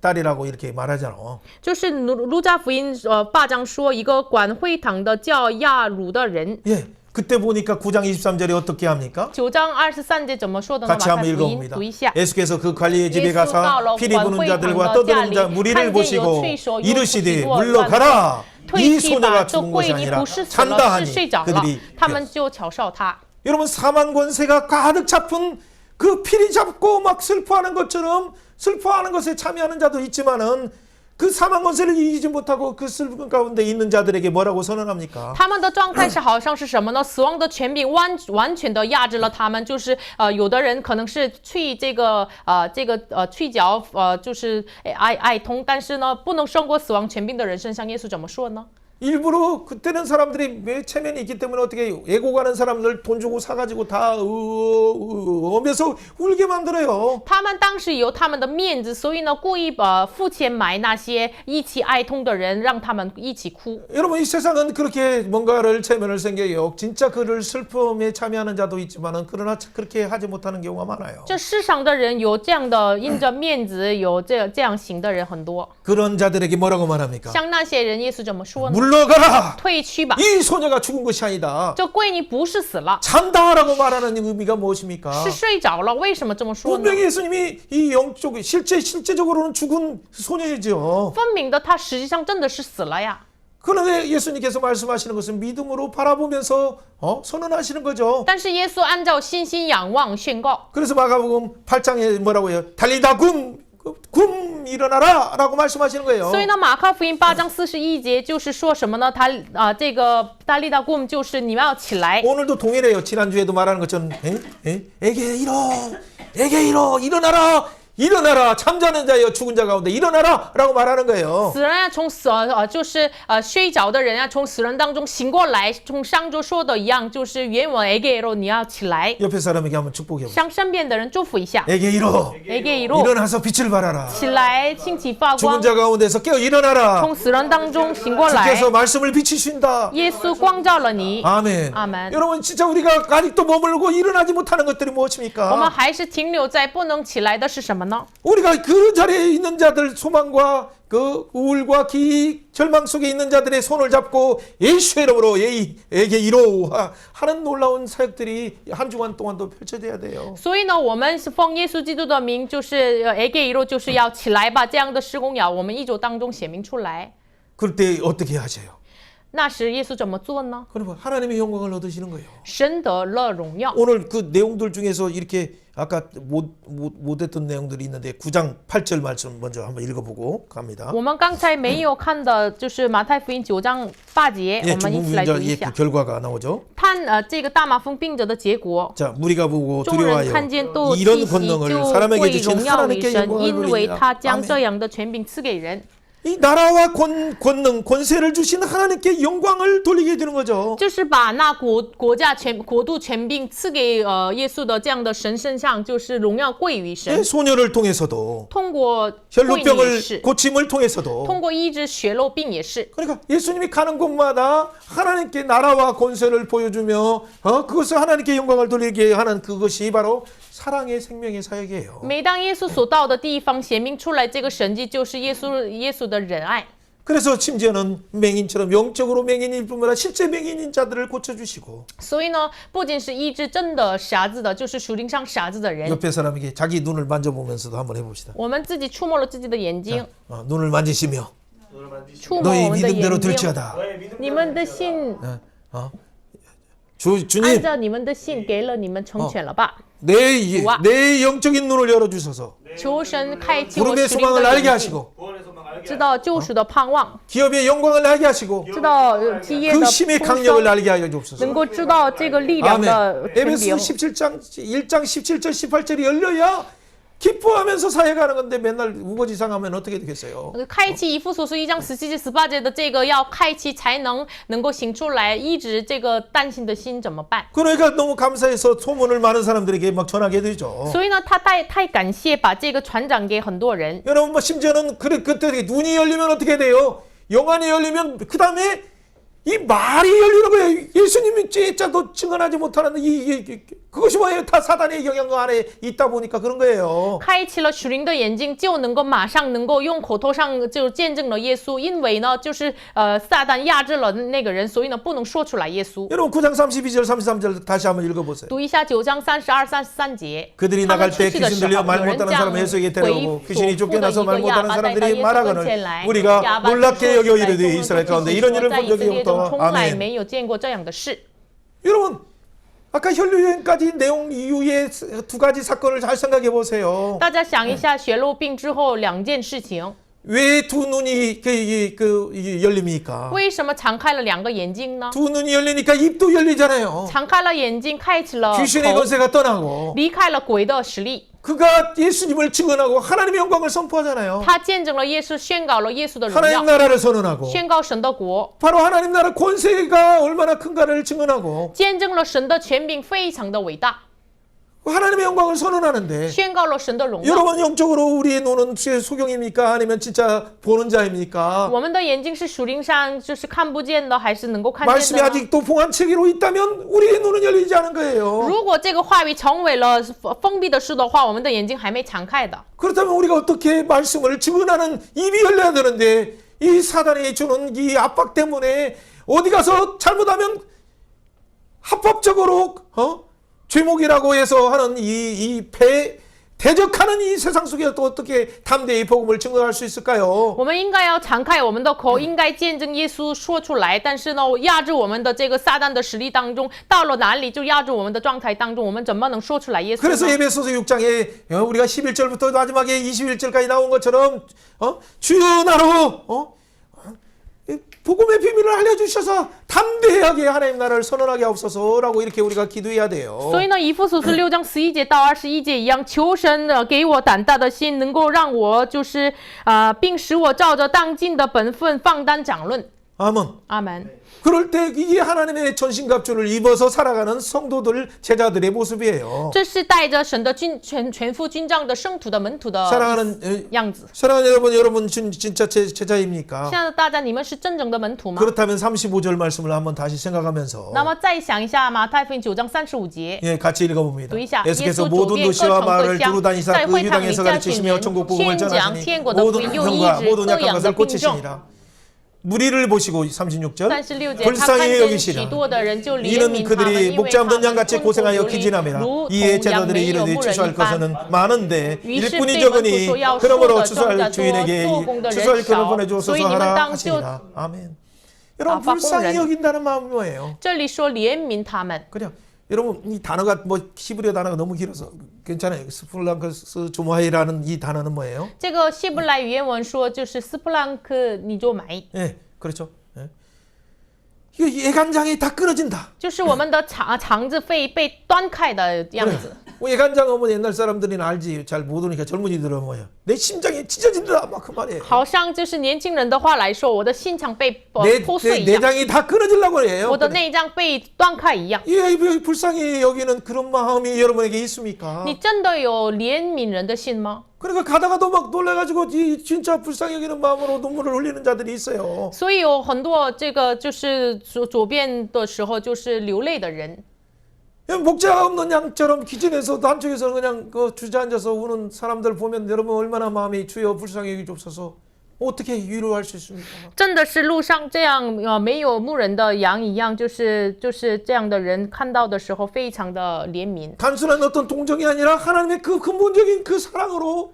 딸이라고 이렇게 말하잖아. 就是路加福音8章说一个管会堂的叫亚鲁的人。 예. 그때 보니까 9장 23절에 어떻게 합니까? 9章23节怎么说的呢？ 같이 马太 한번 福音 읽어봅니다. 读一下。 예수께서 그 관리의 집에 가서 피리 부는 자들과 떠드는 자 무리를 보시고 이르시되 물러가라. 이 소녀가 죽은 것이 아니라 잔다 하니 그들이 他们就嘲笑他。 여러분 사망 권세가 가득 잡힌 그 피리 잡고 막 슬퍼하는 것처럼 슬퍼하는 것에 참여하는 자도 있지만은 그 사망 권세를 이기지 못하고 그 슬픔 가운데 있는 자들에게 뭐라고 선언합니까? 他们的状态是好像是什么呢？死亡的权柄完全的压制了他们，就是有的人可能是去这个去脚就是爱痛，但是呢不能胜过死亡权柄的人身上，耶稣怎么说呢？ 일부러 그때는 사람들이 왜 체면이 있기 때문에 어떻게 애고 가는 사람들 돈 주고 사가지고 다 오면서 울게 만들어요. 他们当时有他们的面子，所以呢故意付钱买那些一起哀痛的人，让他们一起哭。 여러분 이 세상은 그렇게 뭔가를 체면을 생겨요. 진짜 그를 슬픔에 참여하는 자도 있지만은 그러나 그렇게 하지 못하는 경우가 많아요. 这世上的人有这样的因着面子有这样行的人很多。 그런 자들에게 뭐라고 말합니까? 像那些人，耶稣怎么说呢？ 물러가라. 退去吧， 이 소녀가 죽은 것이 아니다. 这闺女不是死了， 잔다라고 말하는 의미가 무엇입니까? 是睡着了。为什么这么说呢？ 분명히 예수님이 이 영적 실제적으로는 죽은 소녀이죠. 分明的，她实际上真的是死了呀。 그런데 예수님께서 말씀하시는 것은 믿음으로 바라보면서 선언하시는 거죠. 但是耶稣按照信心仰望宣告。 그래서 마가복음 8장에 뭐라고 해요? 달리다 굼 일어나라 라고 말씀하시는 거예요. 所以呢，马可福音8章41节就是说什么呢？这个大利达굼就是你们要起来。 오늘도 동일해요. 지난주에도 말하는 것처럼 에게 일어나라 일어나라 잠자는 자여 죽은 자 가운데 일어나라 라고 말하는 거예요. 死人啊，从就是睡着的人啊，从死人当中醒过来，从上周说的一样，就是原文 에게로你要起来， 옆에 사람에게 한번 축복해 보세요. 向身边的人祝福一下。 에게이로 에게로 일어나서 빛을 발하라. 起来，兴起发 죽은 光， 자 가운데서 깨어 일어나라. 从死人当中醒过来。 주께서 말씀을 비치신다. 耶稣光照了你。 아멘. 아멘. 여러분 진짜 우리가 아직도 머물고 일어나지 못하는 것들이 我们 무엇입니까? 还是停留在不能起来的是什么呢？ 우리가 그 자리에 있는 자들 소망과 그 우울과 절망 속에 있는 자들의 손을 잡고 예수의 이름으로 에게 이로 하는 놀라운 사역들이 한 주간 동안도 펼쳐져야 돼요. 所以呢，我们是奉耶稣基督的名，就是에게이로就是要起来吧，这样的施工要我们一周当中显明出来。 그럴 때 어떻게 하세요? 那时耶稣怎么做呢？ 그러면 하나님의 영광을 얻으시는 거예요. 神得了荣耀。 오늘 그 내용들 중에서 이렇게 아까 못했던 내용들이 있는데 9장 8절 말씀 먼저 한번 읽어보고 갑니다. 我们刚才没有看的就是马太福音9章8节， 예, 我们一起来读一 그 下。 결과가 나오죠. 看这个大麻风病者的结果。 자, 무리가 보고 众人看见 두려워하여 都 이런 稀奇， 권능을 就 사람에게 会 주신 荣耀于 하나님께 神， 영광을 因为 돌리리라. 他将 아멘. 这样的权柄赐给人。 이 나라와 권능, 권세를 주신 하나님께 영광을 돌리게 되는 거죠. 就是把那国度权柄赐给耶稣的这样的神身上，就是荣耀归于 예, 神。 소녀를 통해서도 通过会女 혈루병을 士， 고침을 통해서도 通过医治血漏病也是。 그러니까 예수님이 가는 곳마다 하나님께 나라와 권세를 보여주며 그것을 하나님께 영광을 돌리게 하는 그것이 바로 사랑의 생명의 사역이에요. 每当耶稣所到的地方显明出来这个神迹，就是耶稣的仁爱。 그래서 심지어는 맹인처럼 영적으로 맹인일 뿐만 아니라 실제 맹인인 자들을 고쳐주시고 所以呢，不仅是医治真的傻子的，就是属灵上傻子的人。 옆에 사람에게 자기 눈을 만져보면서도 한번 해봅시다. 我们自己触摸了自己的眼睛， 눈을 만지시며 触摸 너희 我们的 믿음대로 眼睛。 될지어다. 你们的信， 주님 按照你们的信给了你们成全了吧？ 내 영적인 눈을 열어주셔서 求神开启我 구름의 属灵 소망을 的 알게 眼睛， 하시고 知道救赎的盼望， 기업의 영광을 알게 하시고 知道基业 그 的 힘의 丰 강력을 盛， 알게 하여 주옵소서. 能够知道这个力量 아멘. 的权 에베소 柄。 17장 1장 17절 18절이 열려야 기뻐하면서 사역하는 건데 맨날 우거지상하면 어떻게 되겠어요? 开启以弗所书1章17节18节的这个要开启才能够行出来，医治这个担心的心怎么办？ 그러니까 너무 감사해서 소문을 많은 사람들에게 막 전하게 되죠. 所以呢，他太感谢，把这个传讲给很多人。 여러분 뭐 심지어는 그때 눈이 열리면 어떻게 돼요? 영안이 열리면 그 다음에 이 말이 열리는 거예요. 예수님이 진짜도 증언하지 못하는 그것이 뭐예요? 다 사단의 영향 안에 있다 보니까 그런 거예요. 开启了属灵的眼睛，就能够马上能够用口头上就见证了耶稣，因为呢，就是撒旦压制了那个人，所以呢不能说出来耶稣。 여러분 9장 32절 33절 다시 한번 읽어보세요. 读一下9章32、33节。 그들이 他们 나갈 出 때 去的 귀신 时 들려 候， 말 有人 못하는 将 사람 예수에게 为 데려오고 所 귀신이 附的 쫓겨나서 一 말 个哑 못하는 巴带到 사람들이 耶稣跟 말하거늘 前来， 우리가 哑巴就 놀랍게 说 여겨 起来， 이르되 众人 이스라엘 就 가운데 说 이런 일을 在 본 以色 적이 列中 없다. 从来 아멘. 没有见过这样的事。 여러분 아까 혈류여행까지 내용 이후에 두 가지 사건을 잘 생각해 보세요. 大家想一下，血漏病之后2件事情， 왜 두 눈이 열립니까? 为什么敞开了2个眼睛呢？ 두 눈이 열리니까 입도 열리잖아요. 敞开了眼睛，开启了 귀신의 口， 권세가 떠나고 离开了鬼的实力。 그가 예수님을 증언하고 하나님의 영광을 선포하잖아요. 他见证了耶稣，宣告了耶稣的荣 하나님 耀， 나라를 선언하고 宣告神的国， 바로 하나님 나라 권세가 얼마나 큰가를 증언하고 见证了神的权柄非常的伟大， 하나님의 영광을 선언하는데 宣告了神的荣耀。 여러분 영적으로 우리의 눈은 소경입니까? 아니면 진짜 보는 자입니까? 我们的眼睛是属灵上就是看不见的，还是能够看 말씀이 见的呢？ 아직도 봉안체계로 있다면 우리의 눈은 열리지 않은 거예요. 如果这个话语成为了封闭的事的话，我们的眼睛还没敞开的。 그렇다면 우리가 어떻게 말씀을 증언하는 입이 열려야 되는데 이 사단이 주는 이 압박 때문에 어디 가서 잘못하면 합법적으로 죄목이라고 해서 하는 대적하는 이 세상 속에 또 어떻게 담대히 복음을 증거할 수 있을까요? 我们应该要敞开我们的口，应该见证耶稣说出来。但是呢，压制我们的这个撒旦的实力当中，到了哪里就压制我们的状态当中，我们怎么能说出来耶稣 그래서 呢？ 에베소서 6장에 우리가 11절부터 마지막에 21절까지 나온 것처럼 주여 나로 복음의 비밀을 알려주셔서 담대하게 하나님 나라를 선언하게 하옵소서라고 이렇게 우리가 기도해야 돼요. 所以呢，以弗所书6章11节到21节一样，求神给我胆大的心，能够让我就是并使我照着当尽的本分放胆讲论。 아멘. 阿门。 그럴 때 이게 하나님의 전신갑주를 입어서 살아가는 성도들 제자들의 모습이에요. 这是带着神的全副军装的圣徒的门徒的 사랑하는 样子。 사랑하는 여러분 진짜 제자입니까? 现在的大家，你们是真正的门徒吗？ 그렇다면 35절 말씀을 한번 다시 생각하면서 那么再想一下马太福音9章35节， 예, 같이 읽어봅니다. 读一下。 예수께서 耶稣 모든 走遍各 도시와 城各 마을을 乡， 두루 다니사 在 그 会堂里 유당에서 教训 가르치시며 人， 천국 복음을 宣讲 전하시니 天国的福 모든 音，又医 형과 治 모든 各 약한 样的 것을 病症。 고치시니라. 무리를 보시고 36절 36节，他看 불쌍히 见许 여기시라. 多的人就怜 이는 悯他们， 그들이 因为 목자 他 없는 们 양같이 困苦 고생하여 流离， 기진함이라. 如 이에 同羊 제자들이 没有 이르되 牧人 추수할 一般。 것은 많은데 于是 일꾼이 对门徒 적으니 说要收 그러므로 的庄稼 추수할 多， 주인에게 做工的 추수할 人 그를 少， 보내주옵소서 所以你们 하라 当就 하시니라. 아멘. 여러분 发工 불쌍히 人。 여긴다는 마음이 뭐예요? 这里说怜悯他们， 그냥 여러분 이 단어가 뭐 히브리어 단어가 너무 길어서 괜찮아요. 스플랑크스 조마이라는 이 단어는 뭐예요? 这个希伯来语原文说就是斯普朗克尼多买， 예, 그렇죠. 예. 이거 예간장이 다 끊어진다. 就是我们的肠子被断开的样子。 뭐 예간장 하면 옛날 사람들은 알지. 잘 모르니까 젊은이들은 뭐야. 내 심장이 찢어진다. 막 그 말이에요. 好像就是年轻人的话来说，我的心肠被 내 破碎一样， 내장이 다 끊어지려고 해요. 我的内脏被断开一样。 예, 불쌍히 여기는 그런 마음이 여러분에게 있습니까? 你真的有怜悯人的心吗？ 그러니까 가다가도 막 놀래가지고 이 진짜 불쌍히 여기는 마음으로 눈물을 흘리는 자들이 있어요. 所以有很多这个就是左边的时候就是流泪的人。 목자가 없는 양처럼 기진에서 한쪽에서 그냥 그 주저앉아서 우는 사람들 보면 여러분 얼마나 마음이 주여 불쌍히 여기옵소서 어떻게 위로할 수 있습니까? 真的是路上这样没有牧人的羊一样，就是这样的人看到的时候非常的怜悯。 단순한 어떤 동정이 아니라 하나님의 그 근본적인 그 사랑으로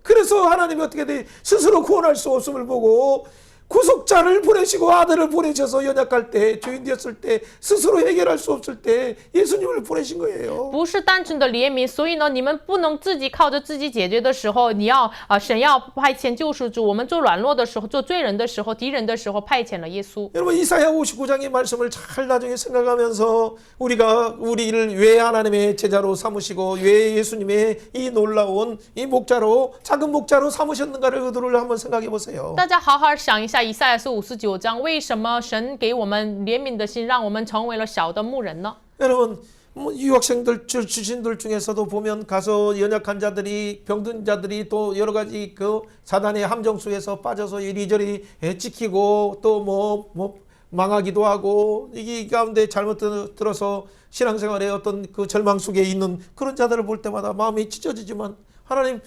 그래서 하나님이 어떻게 돼 스스로 구원할 수 없음을 보고 구속자를 보내시고 아들을 보내셔서 연약할 때 죄인 되었을 때 스스로 해결할 수 없을 때 예수님을 보내신 거예요. 不是单纯的怜悯，所以呢，你们不能自己靠着自己解决的时候，你要神要派遣救赎主。我们做软弱的时候，做罪人的时候，敌人的时候，派遣了耶稣。 여러분 이사야 59장의 말씀을 잘 나중에 생각하면서 우리를 왜 하나님의 제자로 삼으시고 왜 예수님의 이 놀라운 이 목자로 작은 목자로 삼으셨는가를 그들을 한번 생각해 보세요. 大家好好想一下，以赛亚书59章，为什么神给我们怜悯的心，让我们成为了小的牧人呢？ 여러분 뭐 유학생들 주신들 중에서도 보면 가서 연약한 자들이 병든 자들이 또 여러 가지 그 사단의 함정수에서 빠져서 이리저리 찍히고 또 뭐 망하기도 하고 이 가운데 잘못 들어서 신앙생활에 어떤 그 절망 속에 있는 그런 자들을 볼 때마다 마음이 찢어지지만 하나님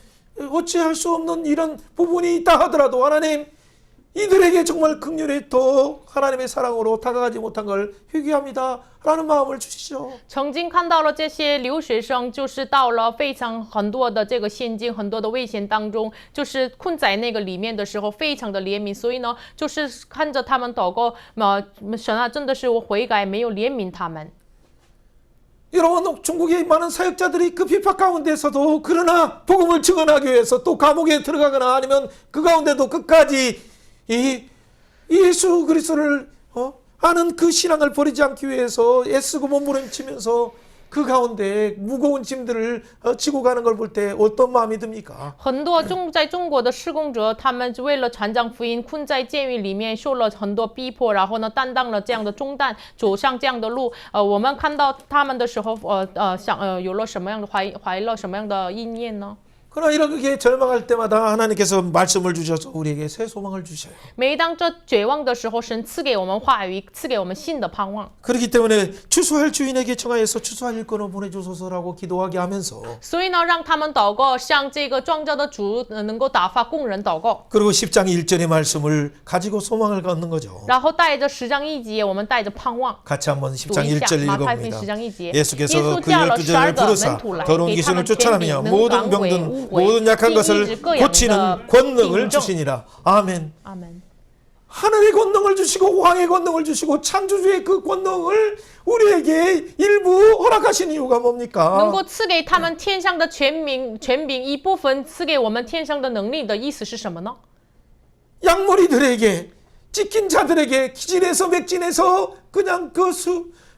어찌할 수 없는 이런 부분이 있다 하더라도 하나님 이들에게 정말 긍휼히 더 하나님의 사랑으로 다가가지 못한 걸 회개합니다 라는 마음을 주시죠. 曾经看到了这些留学生，就是到了非常很多的这个陷阱、很多的危险当中，就是困在那个里面的时候，非常的怜悯。所以呢，就是看着他们祷告，神啊，真的是我悔改，没有怜悯他们。 여러분 중국의 많은 사역자들이 그 비파 가운데서도 그러나 복음을 증언하기 위해서 또 감옥에 들어가거나 아니면 그 가운데도 끝까지 이 예수 그리스도를 아는 그 신앙을 버리지 않기 위해서 애쓰고 몸부림치면서 그 가운데 무거운 짐들을 지고 가는 걸 볼 때 어떤 마음이 듭니까? 很多在中国的施工者，他们为了传讲福音，困在监狱里面，受了很多逼迫，然后呢，担当了这样的重担，走上这样的路。我们看到他们的时候，有了什么样的怀了什么样的意念呢？ 그러나 이렇게 절망할 때마다 하나님께서 말씀을 주셔서 우리에게 새 소망을 주셔요. 每当这绝望的时候，神赐给我们话语，赐给我们新的盼望。 그렇기 때문에 추수할 주인에게 청하여서 추수할 일꾼을 보내주소서라고 기도하게 하면서 所以呢，让他们祷告，向这个庄稼的主能够打发工人祷告， 그리고 10장 1절의 말씀을 가지고 소망을 갖는 거죠. 然后带着10章1节，我们带着盼望。 같이 한번 读 10장 一下 1절 马太福音 읽어봅니다. 10章1节， 예수께서 耶稣 그 叫了 12제자를 12个 부르사 门徒来， 더러운 给他 귀신을 们权 쫓아내며 柄，能 모든 赶鬼、 병든 污鬼， 모든 약한 医治 것을 各样 고치는 的 권능을 病症。 주시니라. 아멘. 阿门。 하늘의 권능을 주시고 왕의 권능을 주시고 창조주의 그 권능을 우리에게 일부 허락하신 이유가 能 뭡니까? 够赐给他们天上的权柄一部分，赐给我们天上的能力的意思是什么呢？ 양머리들에게 찢긴 자들에게 기진에서 맥진에서 그냥 그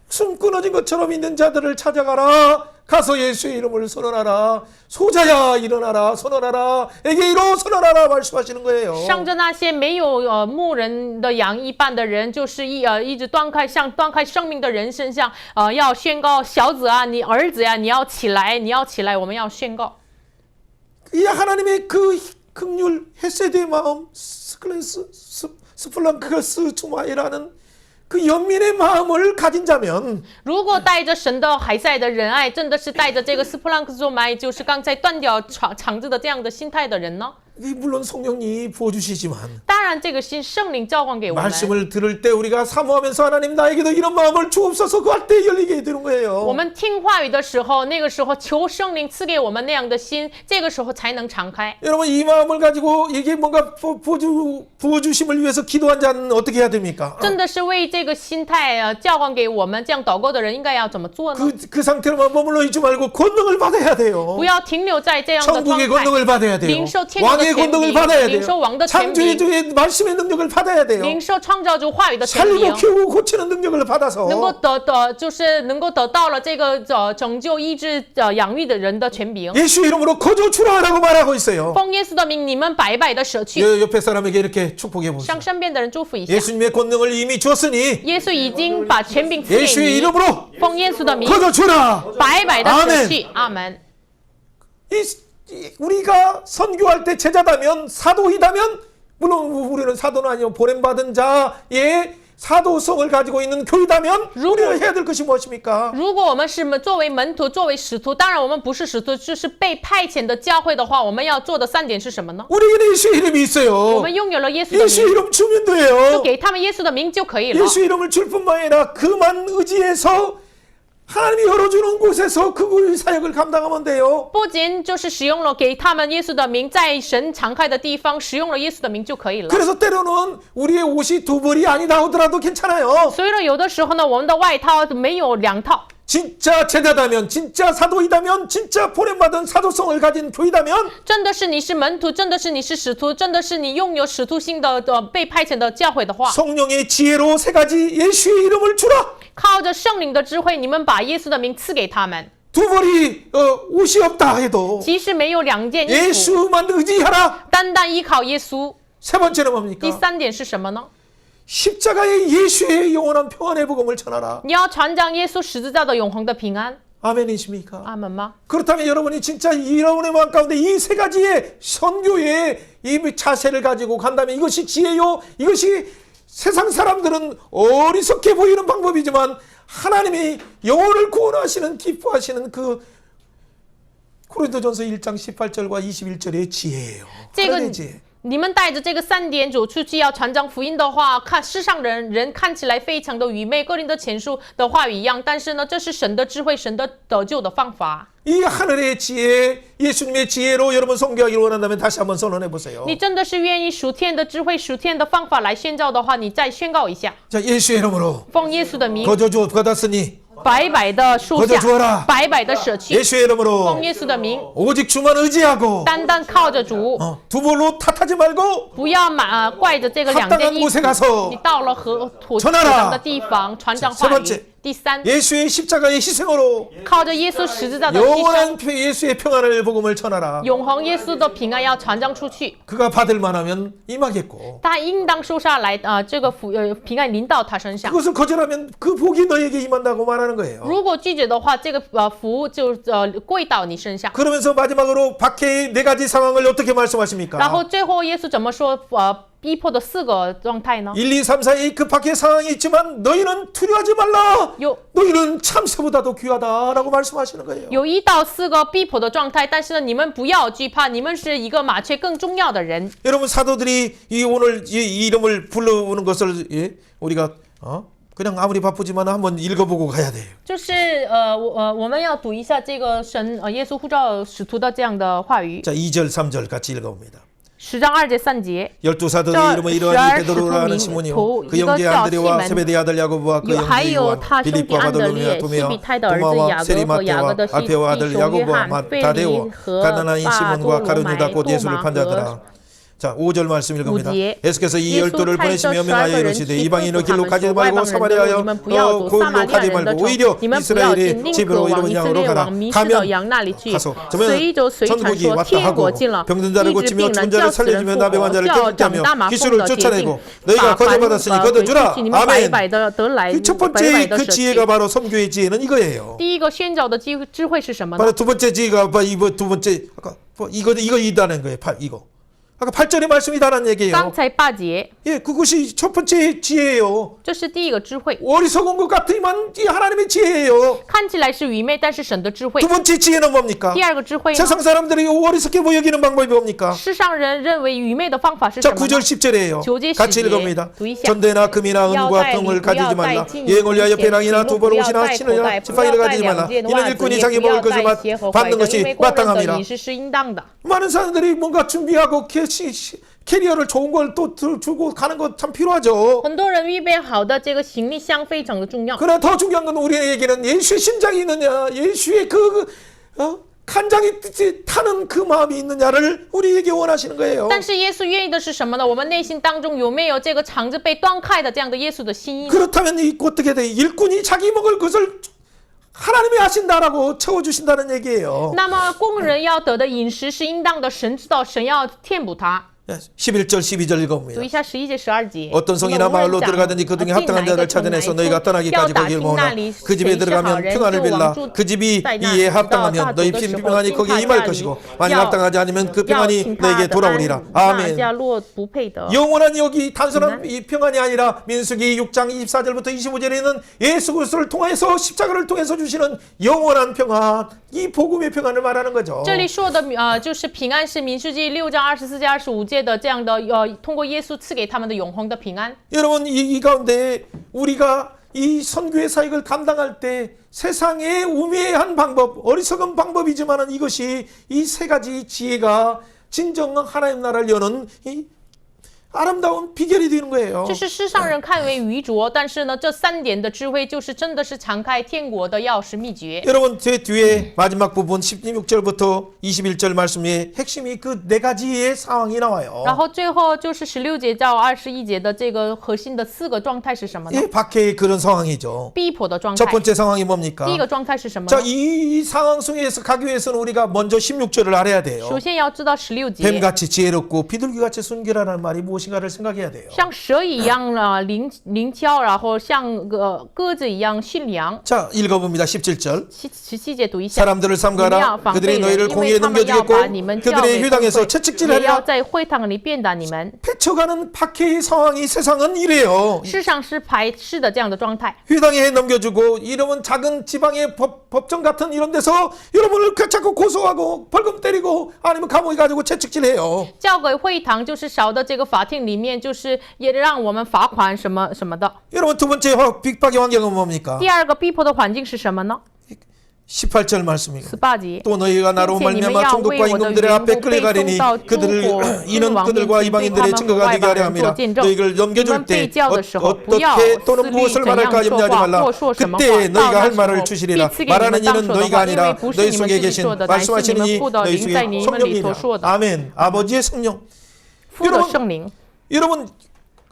숨 끊어진 것처럼 있는 자들을 찾아가라. 가서 예수의 이름을 선언하라. 소자야 일어나라. 선언하라. 에게 이로 선언하라 말씀하시는 거예요. 向着那些没有牧人的羊一般的人，就是一直断开生命的人身上，要宣告小子啊，你儿子呀、你要起来，你要起来，我们要宣告。 이 하나님의 그 긍휼 헤세드의 마음 스플랑크스 주마이라는 그 연민의 마음을 가진 자면 如果带着神的海塞的仁爱，真的是带着这个斯普朗克做埋，就是刚才断掉肠子的这样的心态的人呢？ 물론 성령이 부어주시지만 当然，这个心圣灵浇灌给我们。 말씀을 들을 때 우리가 사모하면서 하나님 나에게도 이런 마음을 주옵소서 그 할 때 열리게 되는 我 거예요. 们听话语的时候，那个时候求圣灵赐给我们那样的心，这个时候才能敞开。 여러분 이 마음을 가지고 이게 뭔가 부어주심을 위해서 기도한 자는 어떻게 해야 됩니까? 真的是为这个心态浇灌给我们这样祷告的人应该要怎么做呢？ 그 상태로만 머물러 있지 말고 권능을 받아야 돼요. 不要停留在这样的状 천국의 态， 권능을 받아야 돼요. 领受天国的 왕의 权 권능을 柄， 받아야 领 돼요. 受王的权 창조의 柄， 주의 말씀의 능력을 받아야 돼요. 领受创造主话语的权 살리고 柄。 키우고 고치는 능력을 받아서 能够就是能够得到了这个拯救、医治、养育的人的权柄。 예수 이름으로 거저 주라라고 말하고 있어요. 奉耶稣的名，你们白白的舍去， 옆에 사람에게 이렇게 축복해 보세요. 向身边的人祝福一下。 예수님의 권능을 이미 주었으니 耶稣已经把权柄赐给 예수의 你， 이름으로 奉耶稣的名， 거저 주라. 白白的舍 아멘 去。阿门。 우리가 선교할 때 제자다면 사도이다면 물론 우리는 사도는 아니고 보냄받은 자의 사도성을 가지고 있는 교회다면 우리가 해야 될 것이 무엇입니까? 如果我们是作为门徒、作为使徒，当然我们不是使徒，就是被派遣的教会的话，我们要做的3点是什么呢？ 우리에게는 예수의 이름이 我 있어요. 们拥有了耶稣的 예수의 名， 이름 주면 就 돼요. 给他们耶稣的名就可以了。 예수 이름을 줄 뿐만 아니라 그만 의지해서 하나님이 열어주는 곳에서 그 사역을 감당하면 돼요. 不仅就是使用了给他们耶稣的名，在神常开的地方使用了耶稣的名就可以了。 그래서 때로는 우리의 옷이 두 벌이 아니다 하더라도 괜찮아요. 所以呢，有的时候呢，我们的外套没有2套。 진짜 제자다면, 진짜 사도이다면, 진짜 보냄받은 사도성을 가진 교회다면 真的是你是门徒，真的是你是使徒，真的是你拥有使徒性的被派遣的教会的话， 성령의 지혜로 3가지 예수의 이름을 주라. 靠着圣灵的智慧，你们把耶稣的名赐给他们。 두 벌이 옷이 없다 해도 即使没有2件衣服， 예수만 의지하라. 单单依靠耶稣。 세 번째는 第 뭡니까? 3点是什么呢？ 십자가의 예수의 영원한 평안의 복음을 전하라. 你要传讲耶稣十字架的永恒的平安。 아멘이십니까? 阿门吗？ 그렇다면 여러분이 진짜 여러분의 마음 가운데 이 3가지의 선교의 이 자세를 가지고 간다면 이것이 지혜요. 이것이 세상 사람들은 어리석게 보이는 방법이지만 하나님이 영혼을 구원하시는 기뻐하시는 그 고린도전서 1장 18절과 21절의 지혜예요. 这个 하나님의 지혜. 你们带着这个3点主出去要传讲福音的话，看世上人看起来非常的愚昧，哥林多前书的话语一样，但是呢，这是神的智慧，神的得救的方法。 이 하늘의 지혜, 예수님의 지혜로 여러분 선교하기를 원한다면 다시 한번 선언해 보세요. 你真的是愿意属天的智慧、属天的方法来宣教的话，你再宣告一下， 자, 예수의 이름으로 奉耶稣的名， 거저 주어 받았으니 白白的树 거저 下， 주어라. 白白的舍去， 예수의 이름으로 奉耶稣的名， 오직 주만 의지하고 单单靠着主， 두 벌로 탓하지 말고 不要怪着这个2件 합당한 衣服 곳에 。 가서 你到了土 전하라 壤的地方传讲 세 话 번째 语。第3， 예수의 십자가의 희생으로 靠着耶稣十字架的牺牲， 영원한 예수의 평안을 복음을 전하라. 永恒耶稣的平安要传讲出去， 그가 받을 만하면 임하겠고 他应当收下来，这个平安临到他身上。 그것을 거절하면 그 복이 너에게 임한다고 말하는 거예요. 如果拒绝的话，这个福就归到你身上。 그러면서 마지막으로 박해의 4가지 상황을 어떻게 然 말씀하십니까? 后最后耶稣怎么说？逼迫的4个状态呢？ 1, 2, 3, 4의 그 박해 상황이 있지만 너희는 두려워하지 말라. 有 너희는 참새보다도 귀하다라고 말씀하시는 거예요. 有1到4个逼迫的状态，但是呢，你们不要惧怕，你们是一个麻雀更重要的人。 여러분 사도들이 오늘 이 이름을 부르는 것을 우리가 그냥 아무리 바쁘지만 한번 읽어보고 가야 돼요. 就是我们要读一下这个神耶稣呼召使徒的这样的话语。 자, 2절, 3절 같이 읽어봅니다. 10장 2절 3절. 12사도의 이름은 이러한 베드로라는 시몬이요 그 형제 안드레와 세베대 아들 야고보와 그 형제 요한 빌립과 바돌로메와 도마와 세리 마테와 알페와 아들 야고보와 다데오 가나나인 시몬과 가룟 유다 곧 예수를 판 자들아. 자, 5절 말씀 읽습니다. 예수께서 이 12를 보내시며 명하여 이르시되 이방인의 길로 가지 말고 사마리아여 골로 가지 말고 오히려 이스라엘의 집으로 이름은 양으로 가라. 가면 가서 저면 천국이 왔다 하고 병든 자를 고치며 죽은 자를 살려주며 나병 환자를 깨끗게 하며 기수를 쫓아내고 너희가 거저받았으니 거둬주라. 아멘. 그 첫 번째 그 지혜가 바로 선교의 지혜는 이거예요. 第一个宣教的智慧是什么呢？ 바로 두 번째 지혜가 두 번째 아까 이거 있다는 거예요. 이거. 아까 8절의 말씀이 다란 얘기예요. 刚才8节， 예, 그것이 첫 번째 지혜예요. 这是第一个智慧， 어리석은 것 같지만 이 하나님의 지혜예요. 看起来是愚昧，但是神的智慧 두 。 번째 지혜는 뭡니까? 第二个智慧呢？ 세상 사람들이 어리석게 보여기는 방법이 뭡니까? 世上人认为愚昧的方法是什 자, 么 9절 呢？ 10절이에요. 9절 10절. 같이 읽어봅니다. 두이샤. 전대나 금이나 은과 등을 가지지 말라. 여행을 위하여 배낭이나 두벌 옷이나 신으나 지팡이를 가지지 말라. 이는 일꾼 이상이 먹을 것을 받는 것이 마땅함이라. 많은 사람들이 뭔가 준비하고 캐리어를 좋은 걸 또 주고 가는 거 참 필요하죠. 很多人预备好的这个行李箱非常的重要。 그러나 더 중요한 건 우리에게는 예수의 심장이 있느냐, 예수의 간장이 타는 그 마음이 있느냐를 우리에게 원하시는 거예요. 但是耶稣愿意的是什么呢？我们内心当中有没有这个肠子被断开的这样的耶稣的心意呢？ 그렇다면 어떻게 돼? 일꾼이 자기 먹을 것을 하나님이 하신다라고 채워주신다는 얘기예요. 那么工人要得的饮食是应当的，神知道，神要填补他。 11절 12절 读 읽어봅니다. 一下11节12节。 어떤 성이나 마을로 들어가든지 그 중에 합당한 자를 찾아내서 너희가 떠나기까지 거기를 모으나 그 집에 들어가면 평안을 빌라. 그 집이 이에 합당하면 너희 평안이 거기에 임할 것이고 만일 합당하지 않으면 그 평안이 너에게 돌아오리라. 아멘. 영원한 여기 단순한 이 평안이 아니라 민수기 6장 24절부터 25절에 있는 예수 그리스도를 통해서 십자가를 통해서 주시는 영원한 평안, 이 복음의 평안을 말하는 거죠. 这里说的就是平安是民数记6章24节25节的这样的通过耶稣赐给他们的永恒的平安。 여러분 이 가운데 우리가 이 선교의 사역을 감당할 때 세상의 우매한 방법, 어리석은 방법이지만은 이것이 이 세 가지 지혜가 진정 하나님 나라를 여는 이 아름다운 비결이 되는 거예요. 这是世上人看为愚拙，但是呢，这3点的智慧就是真的是敞开天国的钥匙秘诀。 여러분 제 뒤에 마지막 부분 16절부터 21절 말씀에 핵심이 그 네 가지의 상황이 나와요. 然后最后就是16节到21节的这个核心的4个状态是什么呢？ 예, 박해의 그런 상황이죠. 逼迫的状 첫 态。 번째 상황이 뭡니까? 第一个状态是什么 자, 呢？ 이 상황 속에서 가기 위해서는 우리가 먼저 16절을 알아야 돼요. 首先要知道16节， 뱀같이 지혜롭고 비둘기같이 순결하라는 말이 무엇인가를 생각해야 돼요. 像蛇一样灵巧，然后像鸽子一样驯良。 자, 읽어봅니다. 17절. 17节读一下。 사람들을 삼가라. 그들이 너희를 공의에 넘겨주겠고 그들의 회당에서 채찍질하리라. 要在会堂里鞭打你们。 패쳐가는 박해의 상황이 세상은 이래요. 世上是排斥的这样的状态。 회당에 넘겨주고 이러면 작은 지방의 법정 같은 이런 데서 여러분을 자꾸 고소하고 벌금 때리고 아니면 감옥에 가지고 채찍질해요. 交给会堂就是小的这个法庭里面，就是也让我们罚款什么什么的。 여러분 두 번째 빅박의 환경은 뭡니까? 第二个逼迫的环境是什么呢？ 18절 말씀이에요. 18节。 또 너희가 나로 말미암아 총독과 임금들의 앞에 끌려가리니 이는 그들과 이방인들의 증거가 되게 하려 함이라. 너희를 넘겨줄 때 어떻게 또는 무엇을 말할까 염려하지 말라. 그때 너희가 할 말을 주시리라. 말하는 이는 너희가 아니라 너희 속에 계신 말씀하시는 이 너희 속에 성령이라. 아멘. 아버지의 성령. 父的圣灵。 여러분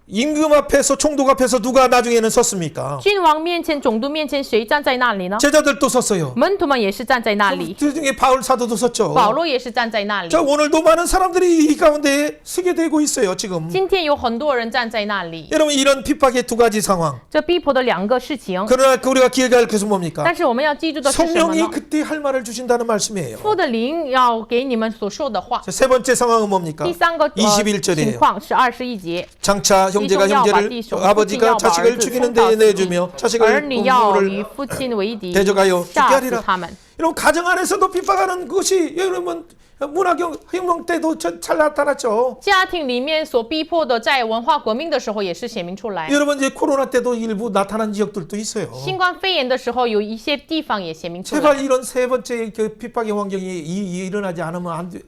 임금 앞에서 총독 앞에서 누가 나중에는 섰습니까? 君王面前、总督面前，谁站在那里呢？ 제자들도 섰어요. 门徒们也是站在那里， 그 중에 바울 사도도 섰죠. 保罗也是站在那里。 자, 오늘도 많은 사람들이 이 가운데 서게 되고 있어요, 지금. 今天有很多人站在那里。 여러분 이런 핍박의 두 가지 상황. 这逼迫的2个事情， 그러나 우리가 기억할 것은 뭡니까? 但是我们要记住的是什么 성령이 呢？ 그때 할 말을 주신다는 말씀이에요. 父的灵要给你们所说的话。 자, 세 번째 상황은 뭡니까? 第3个 21절이에요. 情况是21节， 장차 형제가 형제를 아버지가 자식을 죽이는 데에 내주며 儿 자식을 女要与 부모를 父亲为敌， 대적하여 죽게 杀死 하리라. 他们。 이런 가정 안에서도 핍박하는 것이 여러분 문화혁명 때도 잘 나타났죠. 家庭里面所逼迫的，在文化革命的时候也是显明出来。 여러분 이제 코로나 때도 일부 나타난 지역들도 있어요. 新冠肺炎的时候，有一些地方也显明出来。 제발 이런 세 번째 그 핍박의 환경이 일어나지 않으면 안 돼.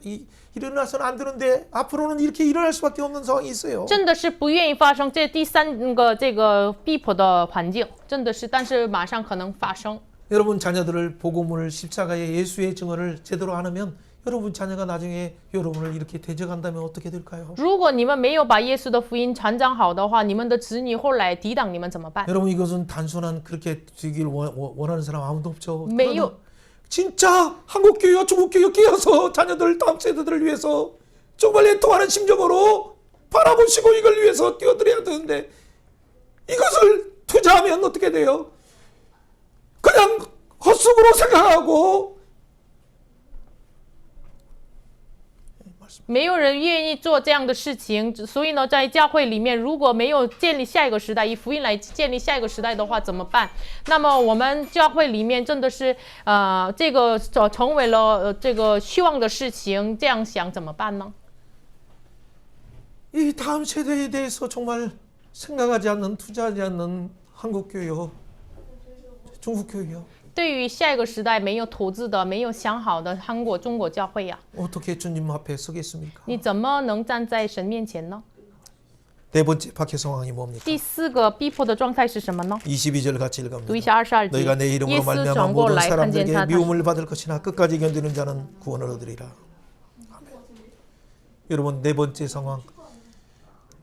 일어나서는 안 되는데 앞으로는 이렇게 일어날 수밖에 없는 상황이 있어요. 真的是不愿意发生这第3个这个逼迫的环境，真的是，但是马上可能发生。 여러분 자녀들을 복음을 십자가의 예수의 증언을 제대로 안 하면 여러분 자녀가 나중에 여러분을 이렇게 대적한다면 어떻게 될까요? 如果你们没有把耶稣的福音传讲好的话，你们的子女后来抵挡你们怎么办？ 여러분 이것은 단순한 그렇게 되길 원하는 사람 아무도 없죠. 没有。 진짜 한국 교회와 중국 교회 끼어서 자녀들 다음 세대들을 위해서 정말 애통하는 심정으로 바라보시고 이걸 위해서 뛰어들어야 되는데 이것을 투자하면 어떻게 돼요? 그냥 헛수고로 생각하고 말씀 没有人愿意做这样的事情，所以呢，在教会里面，如果没有建立下一个时代，以福音来建立下一个时代的话，怎么办？那么我们教会里面真的是，这个成为了这个虚妄的事情，这样想怎么办呢？ 이 다음 세대에 대해서 정말 생각하지 않는, 투자하지 않는 한국 교회요, 중국 교회요. 对于下一个时代没有投资的、没有想好的中国教会呀、 어떻게 주님 앞에 서겠습니까? 你怎么能站在神面前呢？ 네 번째 박해 상황이 뭡니까? 第四个逼迫的状态是什么呢？ 22절 같이 读 읽습니다. 一下22 너희가 내 节。 이름으로 耶稣 말미암아 转过 모든 来，看见 사람들에게 他， 미움을 받을 것이나 끝까지 견디는 자는 구원을 얻으리라. 아멘. 여러분, 네 번째 상황.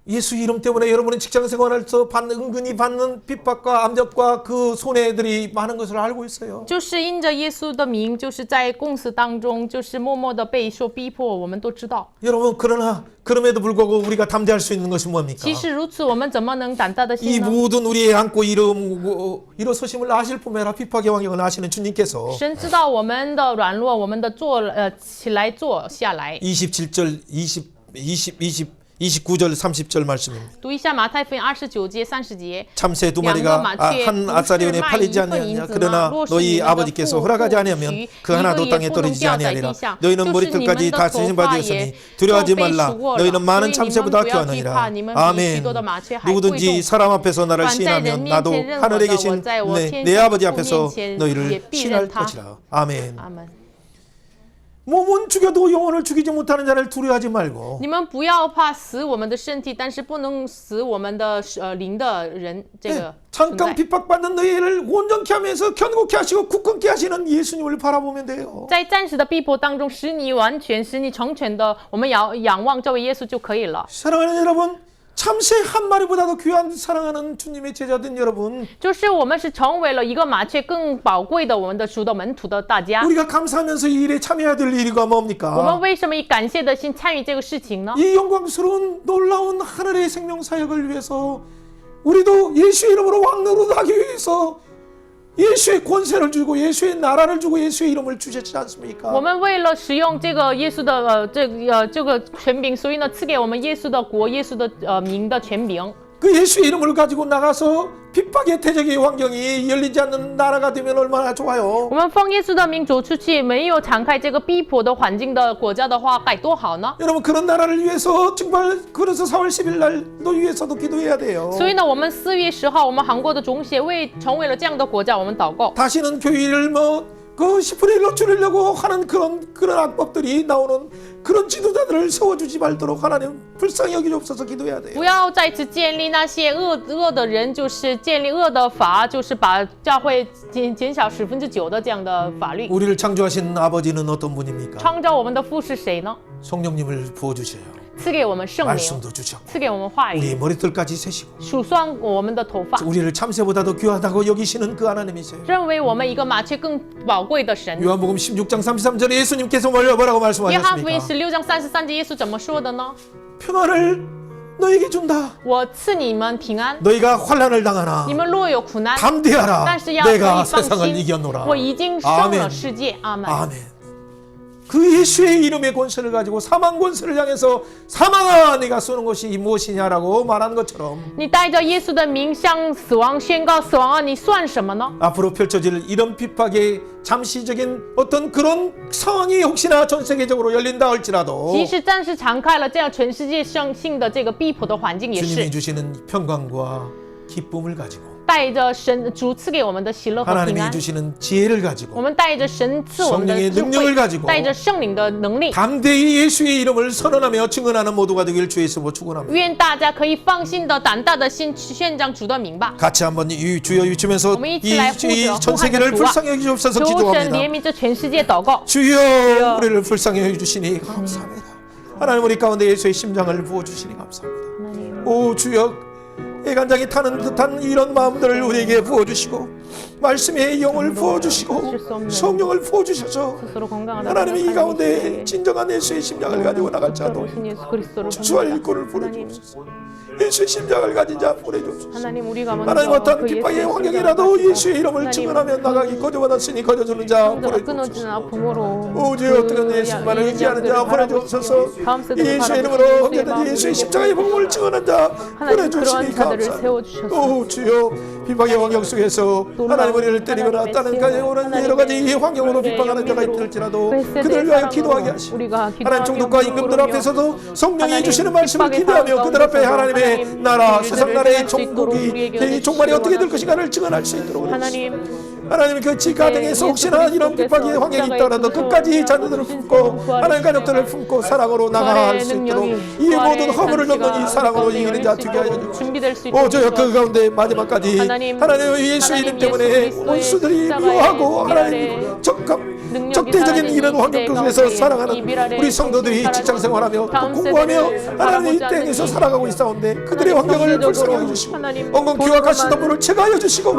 예수 이름 때문에 여러분은 직장 생활에서 은근히 받는 핍박과 압력과 그 손해들이 많은 것을 알고 있어요. 就是因着耶稣的名，就是在公司当中，就是默默的被受逼迫，我们都知道。 여러분, 그러나 그럼에도 불구하고 우리가 담대할 수 있는 것이 뭡니까? 即使如此，我们怎么能胆大的 이 心呢？ 모든 우리의 안고 일어서심을 아실 뿐만 아니라 핍박의 환경을 아시는 주님께서 神知道我们的软弱，我们的起来坐下来。 27절, 29절, 30절 말씀입니다. 读一下马太福音29节、30节。 참새 두 마리가 한 아사리온에 팔리지 아니하냐. 그러나 너희 아버지께서 허락하지 아니하면 그 하나도 땅에 떨어지지 아니하리라. 너희는 머리털까지 다 세신 바 되었으니 두려워하지 말라. 너희는 많은 참새보다 귀하느니라. 아멘. 누구든지 사람 앞에서 나를 시인하면 나도 하늘에 계신 내 아버지 앞에서 너희를 시인할 것이라. 아멘. 阿门。 몸은 죽여도 영혼을 죽이지 못하는 자를 두려워하지 말고 你们不要怕死我们的身体，但是不能死我们的灵的人。这个 잠깐 핍박받는 너희를 온전케 하면서 견고케 하시고 굳건케 하시는 예수님을 바라보면 돼요. 在暂时的逼迫当中，使你完全、使你成全的，我们仰望这位耶稣就可以了。 사랑하는 여러분, 참새 한 마리보다도 귀한 사랑하는 주님의 제자된 여러분, 就是我们是成为了一个麻雀更宝贵的我们的主的门徒的大家。 우리가 감사하면서 이 일에 참여해야 될 이유가 我们 뭡니까? 为什么以感谢的心参与这个事情呢？ 이 영광스러운 놀라운 하늘의 생명사역을 위해서 우리도 예수의 이름으로 왕노릇하기 위해서 예수의 권세를 주고 예수의 나라를 주고 예수의 이름을 주셨지 我 않습니까? 们为了使用这个耶稣的这个权柄，所以呢赐给我们耶稣的国、耶稣的名的权柄。 그 예수의 이름을 가지고 나가서 핍박의 태적의 환경이 열리지 않는 나라가 되면 얼마나 좋아요. 我们奉耶稣的名走出去，没有敞开这个逼迫的环境的国家的话，该多好呢！ 여러분, 그런 나라를 위해서 정말 그래서 4월 10일 날 너 위해서도 기도해야 돼요. 所以呢，我们4月10号，我们韩国的中协为成为了这样的国家，我们祷告。 다시는 교회를 그 10분의 1로 줄이려고 하는 그런 악법들이 나오는 그런 지도자들을 세워주지 말도록 하나님 불쌍히 여기옵소서 기도해야 돼요. 不要再次建立那些恶的人，就是建立恶的法，就是把教会减少9%的这样的法律。 우리를 창조하신 아버지는 어떤 분입니까? 创造我们的父是谁呢？ 성령님을 부어주셔요. 赐给我们圣灵， 말씀도 주셔. 赐给我们话语， 우리의 머리털까지 세시고 数算我们的头发， 우리를 참새보다도 귀하다고 여기시는 그 하나님이세요. 认为我们一个麻雀更宝贵的神。 요한복음 16장 33절에 예수님께서 뭐라고 约翰福音 말씀하셨습니까? 16章33节，耶稣怎么说的呢？ 평안을 너에게 준다. 我赐你们平安， 너희가 환난을 당하나 你们若有苦难， 담대하라. 但是要可以 내가 放 세상을 心， 이겼노라. 我已经胜 아멘. 了世界。阿门。 아멘. 그 예수의 이름의 권세를 가지고 사망 권세를 향해서 사망아 네가 쏘는 것이 무엇이냐라고 말한 것처럼 你带着耶稣的名向死亡宣告：死亡啊，你算什么呢？ 앞으로 펼쳐질 이런 핍박의 잠시적인 어떤 그런 상황이 혹시나 전 세계적으로 열린다 할지라도 即使暂时敞开了这样全世界性的这个逼迫的环境，也 주님이 是 주시는 평강과 기쁨을 가지고 带着主赐给我们的喜乐和平 하나님이 安。 주시는 지혜를 我 가지고 们带着神赐我们的 성령의 智 능력을 慧， 가지고 带着圣灵的能力， 담대히 예수의 이름을 선언하며 증언하는 모두가 되길 주의 이름으로 축원합니다. 愿大家可以放心的、胆大的心去宣讲主的名吧。 같이 한번 주여 유치면서 我们一起来呼着 전 세계를 呼喊 불쌍히 여기옵소서 求神 기도합니다. 怜悯这全世界祷告。 주여 우리를 불쌍히 여겨주시니 감사합니다. 하나님 우리 가운데 예수의 심장을 부어주시니 감사합니다. 오 주여 애간장이 타는 듯한 이런 마음들을 우리에게 부어주시고 말씀의 영을 부어주시고 성령을 부어주셔서 スロ건강하다 하나님이 이 가운데 진정한 예수의 심장을 가지고 나갈 자도 오신 예수 그리스도를 주와 섬깁니다. 일꾼을 하나님, 보내주옵소서. 예수의 심장을 가진 자 보내주옵소서. 하나님 우리가 하나님 먼저 어떤 그 핍박의 예수의 환경이라도 심장을 예수의 이름을 하나님, 증언하며 나가기 거저받았으니 거저주는 자 상자가 보내주옵소서. 끊어지는 아픔으로 오직 어떤 예수만을 의지하는 자 보내주옵소서. 예수의 이름으로 언제든지 예수의 십자가의 복음을 증언한 자 하나님 그러한 보내주시니 자들을 감사합니다. 세워주셔서 오 주여 핍박의 환경 속에서 하나님 우리를 때리거나 다른 가정으로는 여러 가지 이 환경으로 핍박하는 자가 있을지라도 그들을 위하여 기도하게 하시고 하나님 종족과 임금들 앞에서도 성령이 주시는 말씀을 기대하며 그들 앞에 하나님의 나라 세상 나라의 종국이 종말이 어떻게 될 것인가를 증언할 수 있도록 하나님 그 가정에서 혹시나 이런 핍박의 환경이 있더라도 끝까지 자녀들을 품고 하나님 가족들을 품고 사랑으로 나아갈 수 있도록 이 모든 허물을 넘는 이 사랑으로 이기는 자 되게 하여 주시옵소서. 오 주여 그 가운데 마지막까지 하나님 예수의 이름 때문에 원수들이 미워하고 하나님 적대적인 이런 환경 속에서 살아가는 우리 성도들이 직장생활하며 또 공부하며 하나님 이 땅에서 살아가고 있사온데 그들의 환경을 불쌍히 해주시고 엉금 기와가시 덤불을 제거하여 주시고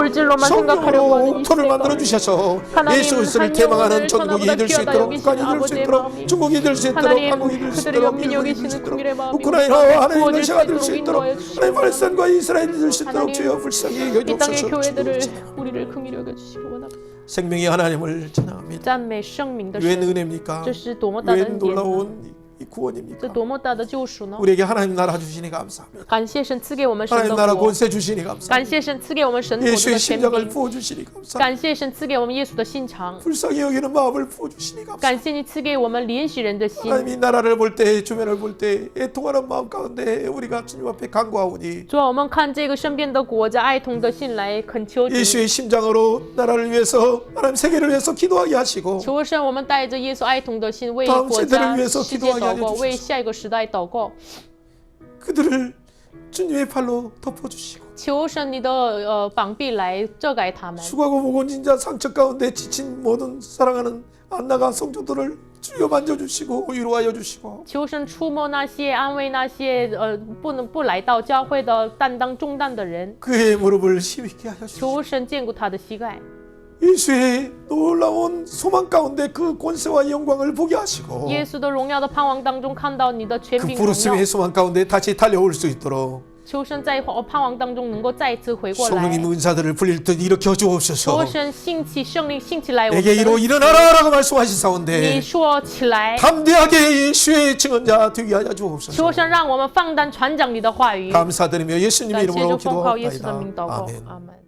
성령으로 토를 만들어 주셔서 예수 그리스도를 대망하는 전국이 될 수 있도록 북한이 될 수 있도록 중국이 될 수 있도록 한국이 될 수 있도록 미국이 될 수 있도록 우크라이나와 하나님 러시아가 될 수 있도록 하나님 팔레스타인과 이스라엘이 될 수 있도록 주여 불쌍히 이 땅의 여기옵소서. 교회들을 우리를 긍휼히 여겨 주시기 원합니다. 생명의 하나님을 찬양합니다. 赞美生命的 웬 神， 은혜입니까? 这是多么大的 웬 恩典呢！ 놀라운 이 这 구원입니까? 多么大的救赎呢！ 우리에게 하나님 나라 주시니 감사합니다. 感谢神赐给我们神 하나님 的 나라 国， 권세 주시니 감사합니다. 感谢神赐给我们神国度 예수의 的权 심장을 柄， 부어 주시니 감사합니다. 感谢神赐给我们耶稣的心肠， 불쌍히 여기는 마음을 부어 주시니 감사합니다. 感谢你赐给我们怜悯人的心。 하나님 이 나라를 볼 때 주변을 볼 때 애통하는 마음 가운데 우리가 주님 앞에 간구하오니 主啊，我们看这个身边的国家，哀痛的心来恳求主， 예수의 심장으로 나라를 위해서 하나님 세계를 위해서 기도하게 하시고 求神，我们带着耶稣哀痛的心，为 다음 国 세대를 家、 위해서 世界 기도하게 祷告， 하여 为 주시옵소서. 下一个时代祷告。 그들을 주님의 팔로 덮어주시고 求神你的膀臂来遮盖他们， 수고하고 무거운 자 상처 가운데 지친 모든 사랑하는 안나가 성도들을 주여 만져주시고 위로하여 주시고 求神触摸那些安慰那些不来到教会的担当重担的人， 그의 무릎을 힘있게 하여 주시고 求神坚固他的膝盖。 예수의 놀라운 소망 가운데 그 권세와 영광을 보게 하시고 耶稣的荣耀的盼望当中看到你的权 그 柄荣耀 부르심의 ， 소망 가운데 다시 달려올 수 있도록 求神在盼望当中能够再一次回过来。 성령님 은사들을 불릴 듯 일으켜 求 주옵소서. 神兴起圣灵兴起来，我们 내게 的 이로 일어나라라고 말씀하시사온데 你说起来， 담대하게 예수의 증언자 되게 하여 求 주옵소서. 神让我们放胆传讲你的话语。 감사드리며 예수님의 感谢 이름으로 主奉靠耶稣的 기도하옵나이다. 名祷告， 아멘. 阿门。